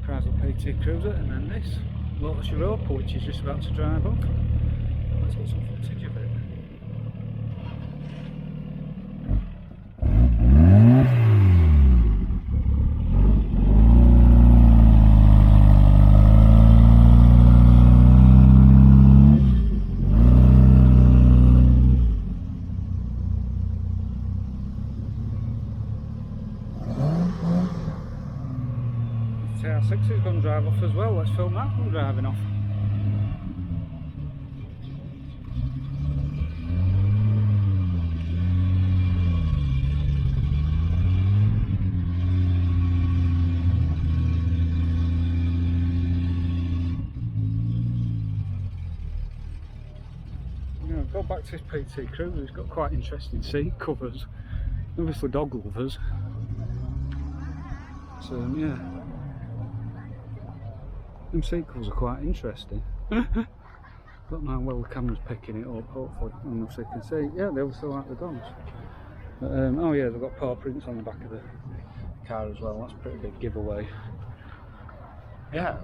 Chrysler PT Cruiser, and then this Lotus Europa, which is just about to drive off. Let's get some footage of it. TR6 is going to drive off as well. Let's film that one driving off. Go back to this PT Cruiser. It's got quite interesting seat covers. Obviously dog lovers. So yeah. Them seat covers are quite interesting. Don't know how well the camera's picking it up, hopefully, and so you can see. Yeah, they also like the dogs. But, oh yeah, they've got paw prints on the back of the car as well. That's a pretty big giveaway. Yeah.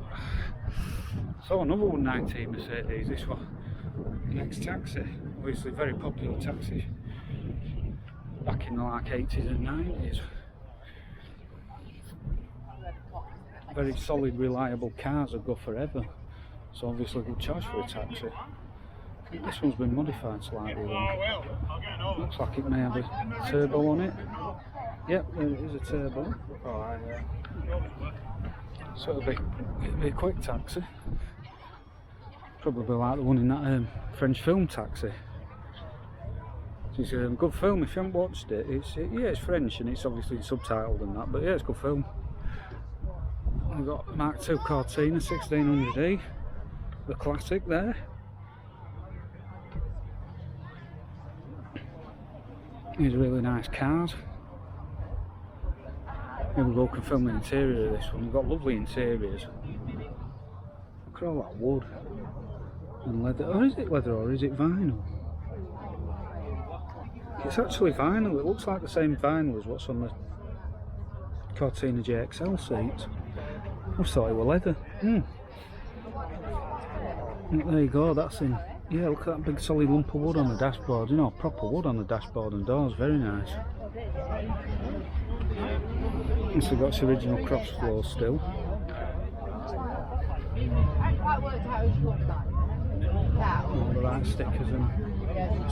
So another 119 Mercedes. This one, next taxi. Obviously, very popular taxi back in the like 80s and 90s. Very solid, reliable cars that go forever, so obviously a good choice for a taxi. I think this one's been modified slightly though. Looks like it may have a turbo on it. Yep, there is a turbo. So it'll be a quick taxi. Probably like the one in that French film Taxi. It's a good film. If you haven't watched it, it's French and it's obviously subtitled and that, but yeah, it's a good film. We've got Mark II Cartina 1600E, the classic there. These really nice cars. Here we go, can film the interior of this one. We've got lovely interiors. Look at all that wood and leather. Or is it leather or is it vinyl? It's actually vinyl. It looks like the same vinyl as what's on the Cortina GXL seats. I thought it were leather. There you go, that's in. Yeah, look at that big solid lump of wood on the dashboard. You know, proper wood on the dashboard and doors. Very nice. It's got its original cross floor still. All the right stickers and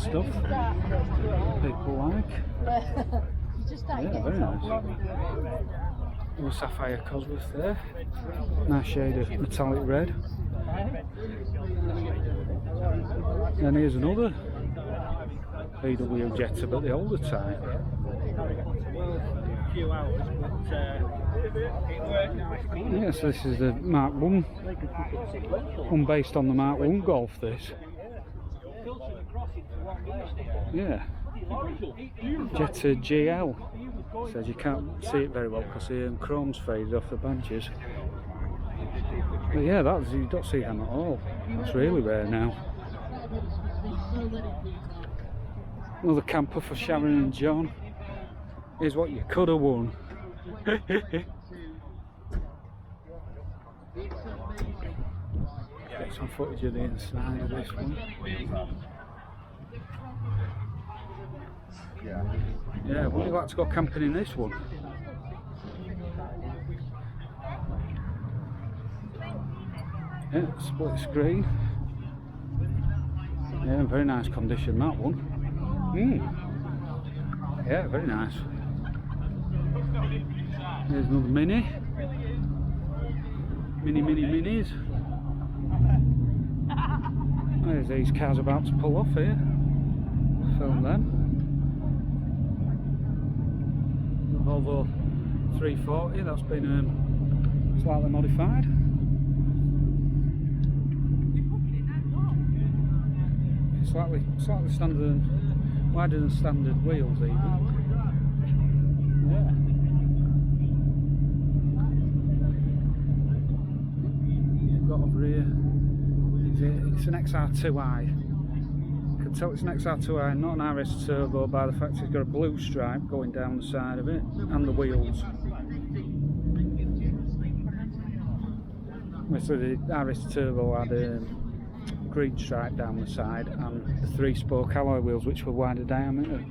stuff people like. Yeah, very nice. Little sapphire Cosworth there. Nice shade of metallic red. And here's another Vw Jetta, but the older type. Yes, this is the Mark 1. One based on the Mark 1 Golf, this. Yeah. Jetta GL. Says you can't see it very well because the chrome's faded off the badges. But yeah, you don't see them at all. That's really rare now. Another camper for Sharon and John. Here's what you could have won. Get some footage of the inside of this one. Yeah, would you like to go camping in this one? Yeah, split screen. Yeah, very nice condition that one. Yeah, very nice. There's another Mini. Minis. There's these cars about to pull off here. Film them. Volvo 340, that's been slightly modified. Slightly standard, wider than standard wheels even. Yeah. You've got over here It's an XR2i. You can tell it's an XR2i, not an RS Turbo, by the fact it's got a blue stripe going down the side of it and the wheels. So the RS Turbo had a green stripe down the side and the 3-spoke alloy wheels, which were wider diameter.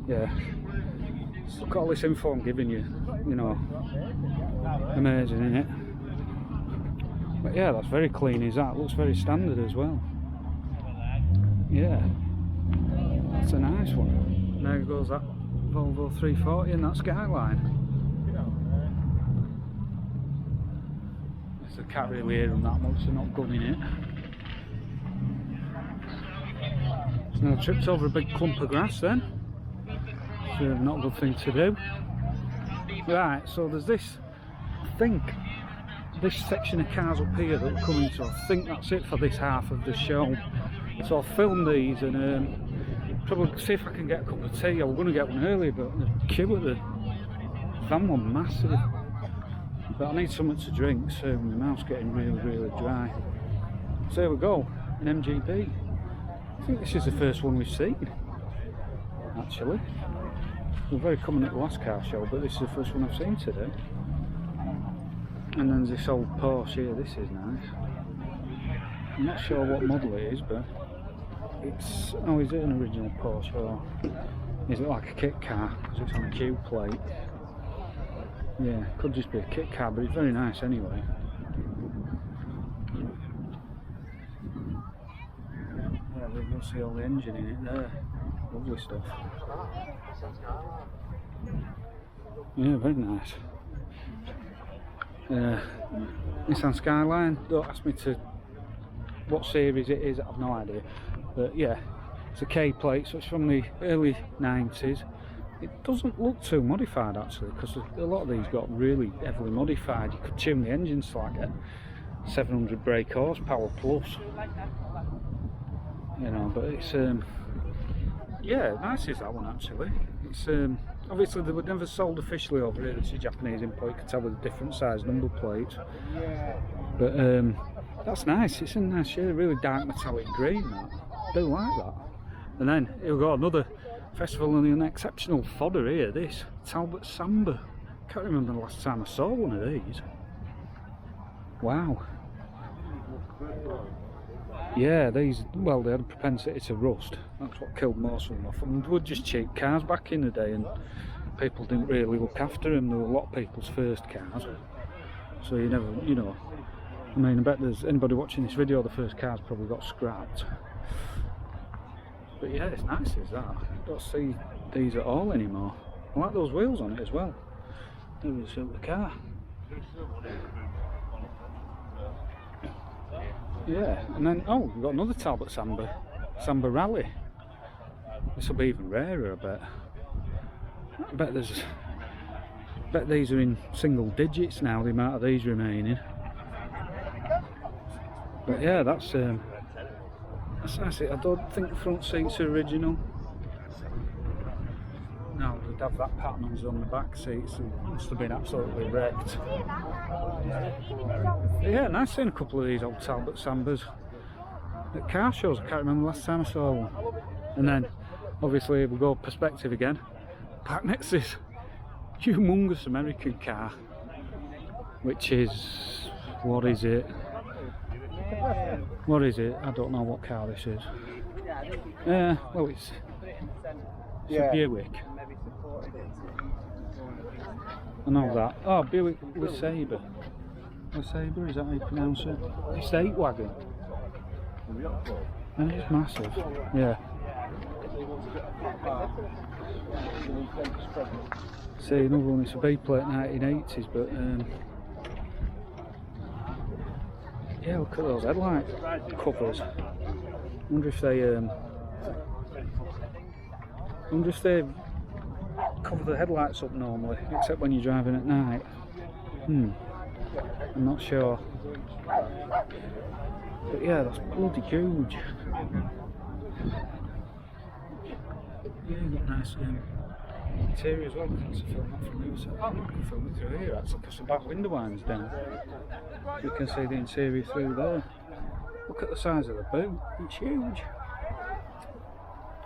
Yeah, so look at all this info I'm giving you, you know, amazing, isn't it? But yeah, that's very clean, is that? Looks very standard as well. Yeah, that's a nice one. There goes that Volvo 340 and that Skyline. So can't really hear them that much, they're not gunning it. So now I tripped over a big clump of grass then. So not a good thing to do. Right, so there's this, I think, this section of cars up here that we're coming to. I think that's it for this half of the show. So I'll film these and probably see if I can get a cup of tea. I was going to get one earlier, but the queue at the van was massive. But I need something to drink soon. My mouth's getting really dry. So here we go, an MGB. I think this is the first one we've seen, actually. We're very common at the last car show, but this is the first one I've seen today. And then there's this old Porsche here. This is nice. I'm not sure what model it is, but it's... oh, is it an original Porsche or is it like a kit car? Because it's on a Q plate. Yeah, could just be a kit car, but it's very nice anyway. Yeah, we'll see all the engine in it there. Lovely stuff. Yeah, very nice. Nissan Skyline, don't ask me to what series it is, I have no idea. But yeah, it's a K plate, so it's from the early 90s. It doesn't look too modified actually, because a lot of these got really heavily modified. You could tune the engines to like a 700 brake horsepower plus, you know. But it's yeah, nice is that one actually. It's obviously they were never sold officially over here. It's a Japanese import. You can tell with the different size number plates. But that's nice. It's in nice shade, really dark metallic green. That I do like that. And then you've got another festival and an exceptional fodder here. This Talbot Samba. Can't remember the last time I saw one of these. Wow. Yeah, these, well, they had a propensity to rust. That's what killed most of them off. And they were just cheap cars back in the day, and people didn't really look after them. They were a lot of people's first cars. So you never, you know, I mean, I bet there's anybody watching this video, the first car's probably got scrapped. But yeah, it's nice as that. I don't see these at all anymore. I like those wheels on it as well. They really suit the car. Yeah, and then, oh, we've got another Talbot Samba Rally. This will be even rarer, I bet. I bet these are in single digits now, the amount of these remaining. But yeah, that's nice. I don't think the front seats are original. No, they'd have that pattern on the back seats. It must have been absolutely wrecked. But yeah, nice seeing a couple of these old Talbot Sambas at car shows. I can't remember the last time I saw one. And then, obviously, we'll go perspective again. Parked next to this humongous American car, which is, what is it? What is it? I don't know what car this is. Well, it's a Buick. I know that. Oh, Buick LeSabre. LeSabre, is that how you pronounce it? Estate wagon. And it's massive. Yeah. See, another one, it's a B plate 1980s, but yeah, look at those headlight covers. I wonder if they cover the headlights up normally, except when you're driving at night. I'm not sure. But yeah, that's bloody huge. Yeah, you've got nice interior as well. I can film that from here. So I can film it through here actually, because the back window winds down. You can see the interior through there. Look at the size of the boot, it's huge.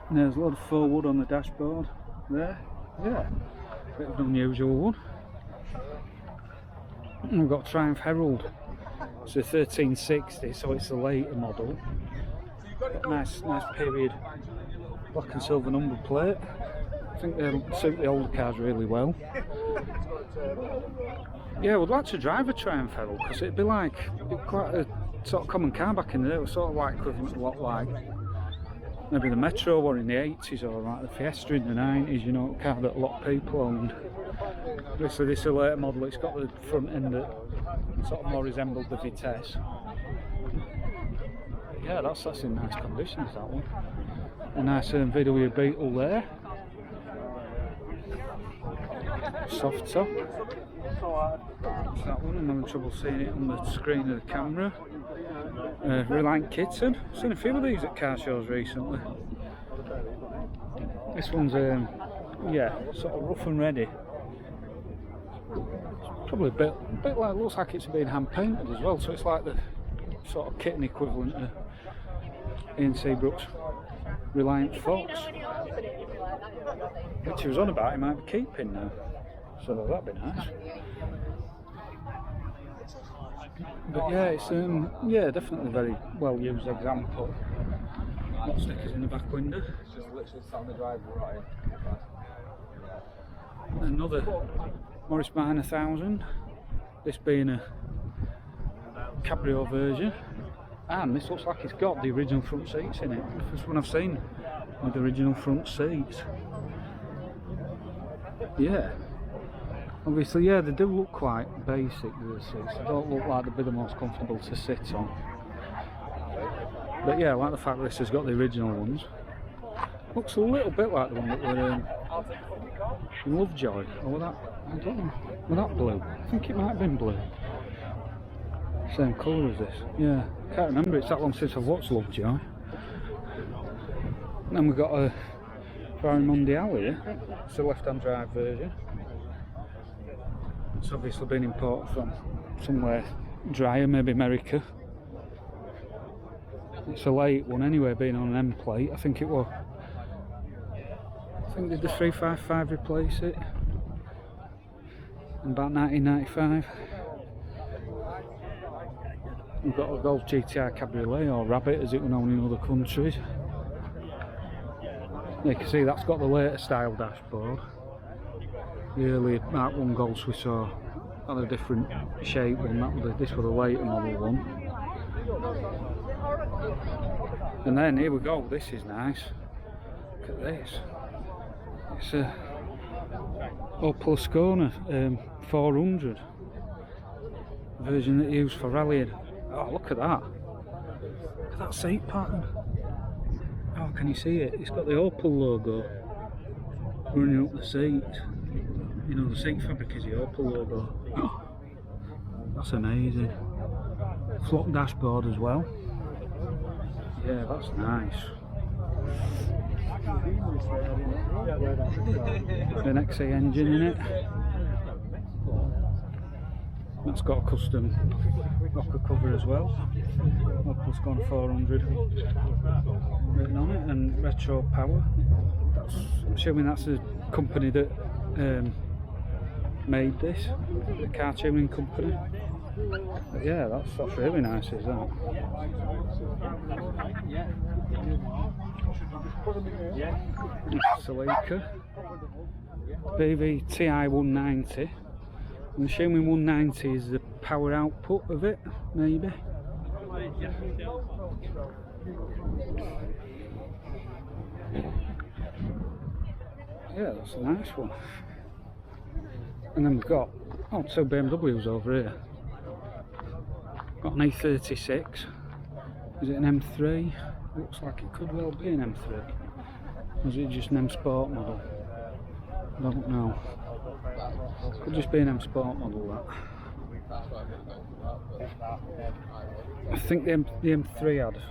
And there's a lot of faux wood on the dashboard there. Yeah, bit of an unusual one. And we've got Triumph Herald. It's a 1360, so it's a later model. Nice period black and silver number plate. I think they suit the older cars really well. Yeah, I would like to drive a Triumph Herald because it'd be quite a sort of common car back in the day. It was sort of like equivalent to what like maybe the Metro or in the 80s, or like the Fiesta in the 90s, you know, a car that a lot of people owned. Obviously this is a later model, it's got the front end that sort of more resembled the Vitesse. Yeah, that's in nice conditions, that one. A nice Vw Beetle there. Soft top. That one, I'm having trouble seeing it on the screen of the camera. Reliant Kitten. I've seen a few of these at car shows recently. This one's yeah, sort of rough and ready. Probably a bit like, looks like it's been hand painted as well, so it's like the sort of kitten equivalent to Ian Seabrook's Reliant Fox, which he was on about he might be keeping now, so that'd be nice. But yeah, it's yeah, definitely very well used example. Got stickers in the back window. It's just literally sat on the drive right. Another Morris Minor 1000, this being a Cabrio version, and this looks like it's got the original front seats in it. The first one I've seen with the original front seats. Yeah, obviously, yeah, they do look quite basic, the seats. They don't look like they'd be the most comfortable to sit on. But yeah, I like the fact that this has got the original ones. Looks a little bit like the one that were in Lovejoy, or was that, I don't know, was that blue? I think it might have been blue. Same colour as this, yeah. Can't remember, it's that long since I've watched Lovejoy. And then we've got a Ferrari Mondial here, it's a left-hand drive version. It's obviously been imported from somewhere drier, maybe America. It's a late one anyway, being on an M plate. I think it was. I think did the 355 replace it in about 1995. We've got a Golf Gti Cabriolet, or Rabbit as it was known in other countries. You can see that's got the later style dashboard. The early Mark 1 Golfs we saw had a different shape one. This was a later model one. And then here we go, this is nice. Look at this. It's a Opel Ascona 400 version that you use for rallying. Oh, look at that. Look at that seat pattern. Oh, can you see it? It's got the Opel logo running up the seat. You know, the seat fabric is the Opel logo. Oh, that's amazing. Flock dashboard as well. Yeah, that's nice. An Gsi engine in it. That's got a custom rocker cover as well. Opel Ascona 400 written on it, and retro power. I'm assuming that's the company that made this, the car tuning company. But yeah, that's really nice, is that? Silica Vw Ti 190. I'm assuming 190 is the power output of it, maybe. Yeah, that's a nice one. And then we've got two BMWs over here. Got an A36. Is it an M3? Looks like it could well be an M3. Or is it just an M Sport model? I don't know. Could just be an M Sport model, that. I think the M3 had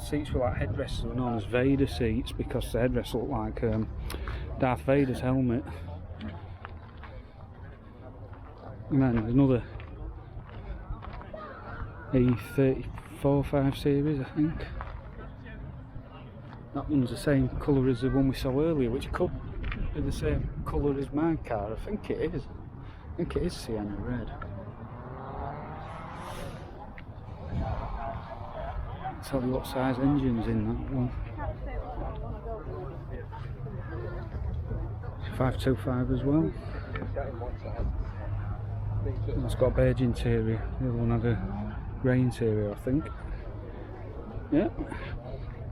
seats with like headrests that were known as Vader seats, because the headrests looked like Darth Vader's helmet. And then another A35 4 or 5 series, I think. That one's the same colour as the one we saw earlier, which could be the same colour as my car. I think it is. I think it is sienna red. Let's tell you what size engine's in that one. 525 as well. It's got a beige interior. The other one had a grey interior, I think. Yeah.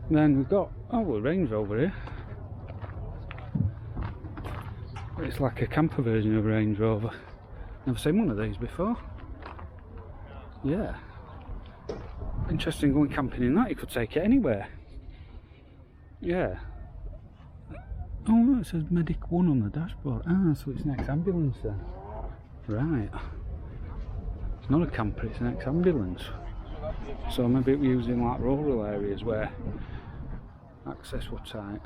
And then we've got a Range Rover here. It's like a camper version of a Range Rover. Never seen one of these before. Yeah. Interesting going camping in that, you could take it anywhere. Yeah. Oh, it says Medic 1 on the dashboard. Ah, so it's an ex-ambulance then. Right. It's not a camper, it's an ex-ambulance. So maybe it was used in like rural areas where access was tight.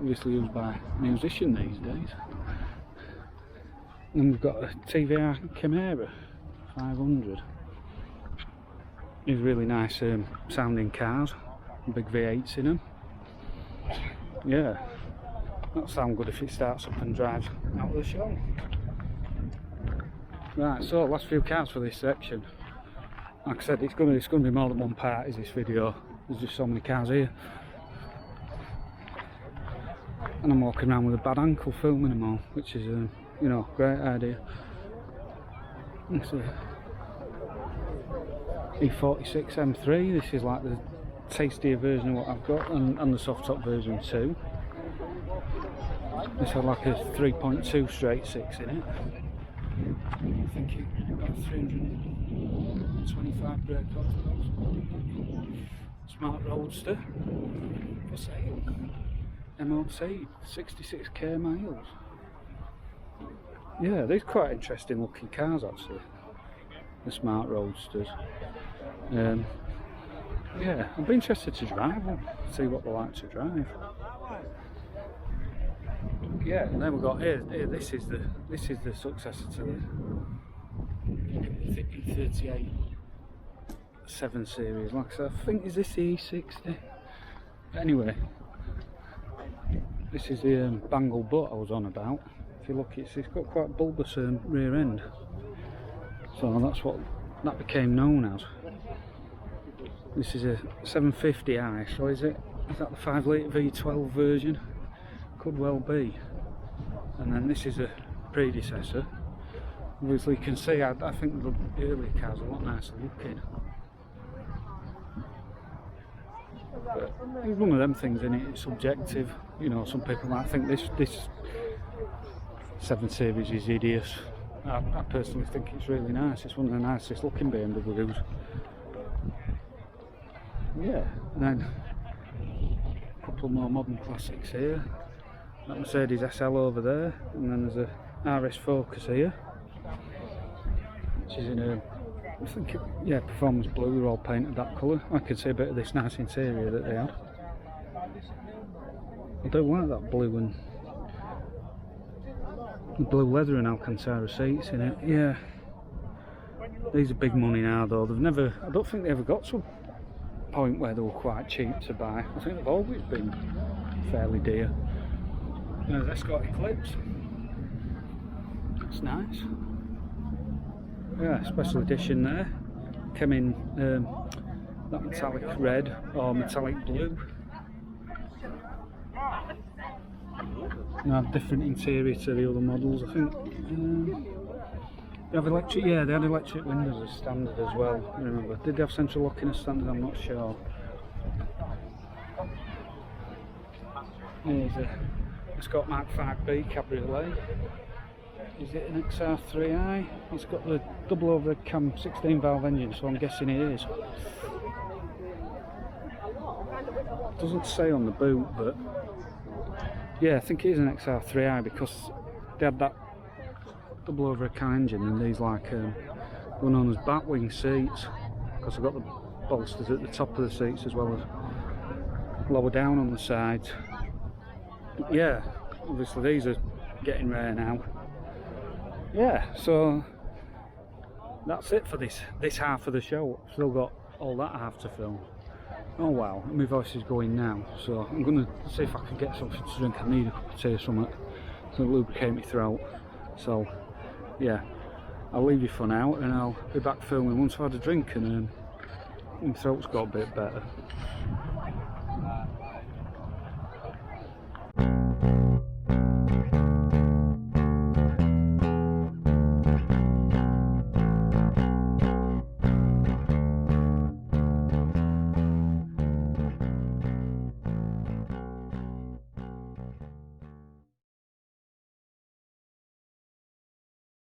Obviously used by a musician these days. And we've got a TVR Chimera 500. These really nice sounding cars, big V8s in them. Yeah, that'll sound good if it starts up and drives out of the show. Right, so last few cars for this section. Like I said, it's going to be more than one part, is this video. There's just so many cars here. And I'm walking around with a bad ankle filming them all, which is, you know, great idea. It's a E46 M3, this is like the tastier version of what I've got, and the soft top version too. This had like a 3.2 straight 6 in it. I think it got 325 brake horsepower. Smart Roadster for sale. MOT, 66k miles. Yeah, these are quite interesting looking cars actually, the Smart Roadsters. Yeah, I'd be interested to drive them, see what they like to drive. Yeah, and then we've got here this is the successor to the E38 7 Series. Like I said, I think is this the E60. But anyway, this is the Bangle butt I was on about. If you look, it's got quite bulbous rear end. So that's what that became known as. This is a 750i, so is that the 5 litre V12 version? Could well be. And then this is a predecessor. Obviously you can see, I think the earlier cars are a lot nicer looking. But it's one of them things, in it, it's subjective. You know, some people might think this 7 Series is hideous. I personally think it's really nice. It's one of the nicest looking BMWs. Yeah, and then a couple more modern classics here. That Mercedes SL over there, and then there's a RS Focus here, which is in a, I think, yeah, performance blue. They're all painted that colour. I could see a bit of this nice interior that they had. I do like that blue and the blue leather and Alcantara seats in it. Yeah, these are big money now though. They've never, I don't think they ever got to a point where they were quite cheap to buy. I think they've always been fairly dear. There's Escort Eclipse. That's nice. Yeah, special edition there. Came in that metallic red or metallic blue. And had different interior to the other models, I think. They have electric, yeah, they had electric windows as standard as well, I remember. Did they have central locking as standard? I'm not sure. Here's a Escort Mark 5B Cabriolet. Is it an XR3i? It's got the double overhead cam 16 valve engine, so I'm guessing it is. Doesn't say on the boot, but yeah, I think it is an XR3i because they had that double overhead cam engine and these like were known as batwing seats because they've got the bolsters at the top of the seats as well as lower down on the sides. Yeah, obviously these are getting rare now. Yeah, so that's it for this half of the show. Still got all that I have to film. Oh wow, my voice is going now, so I'm going to see if I can get something to drink. I need a cup of tea or something to lubricate my throat. So yeah, I'll leave you for now and I'll be back filming once I've had a drink and my throat's got a bit better.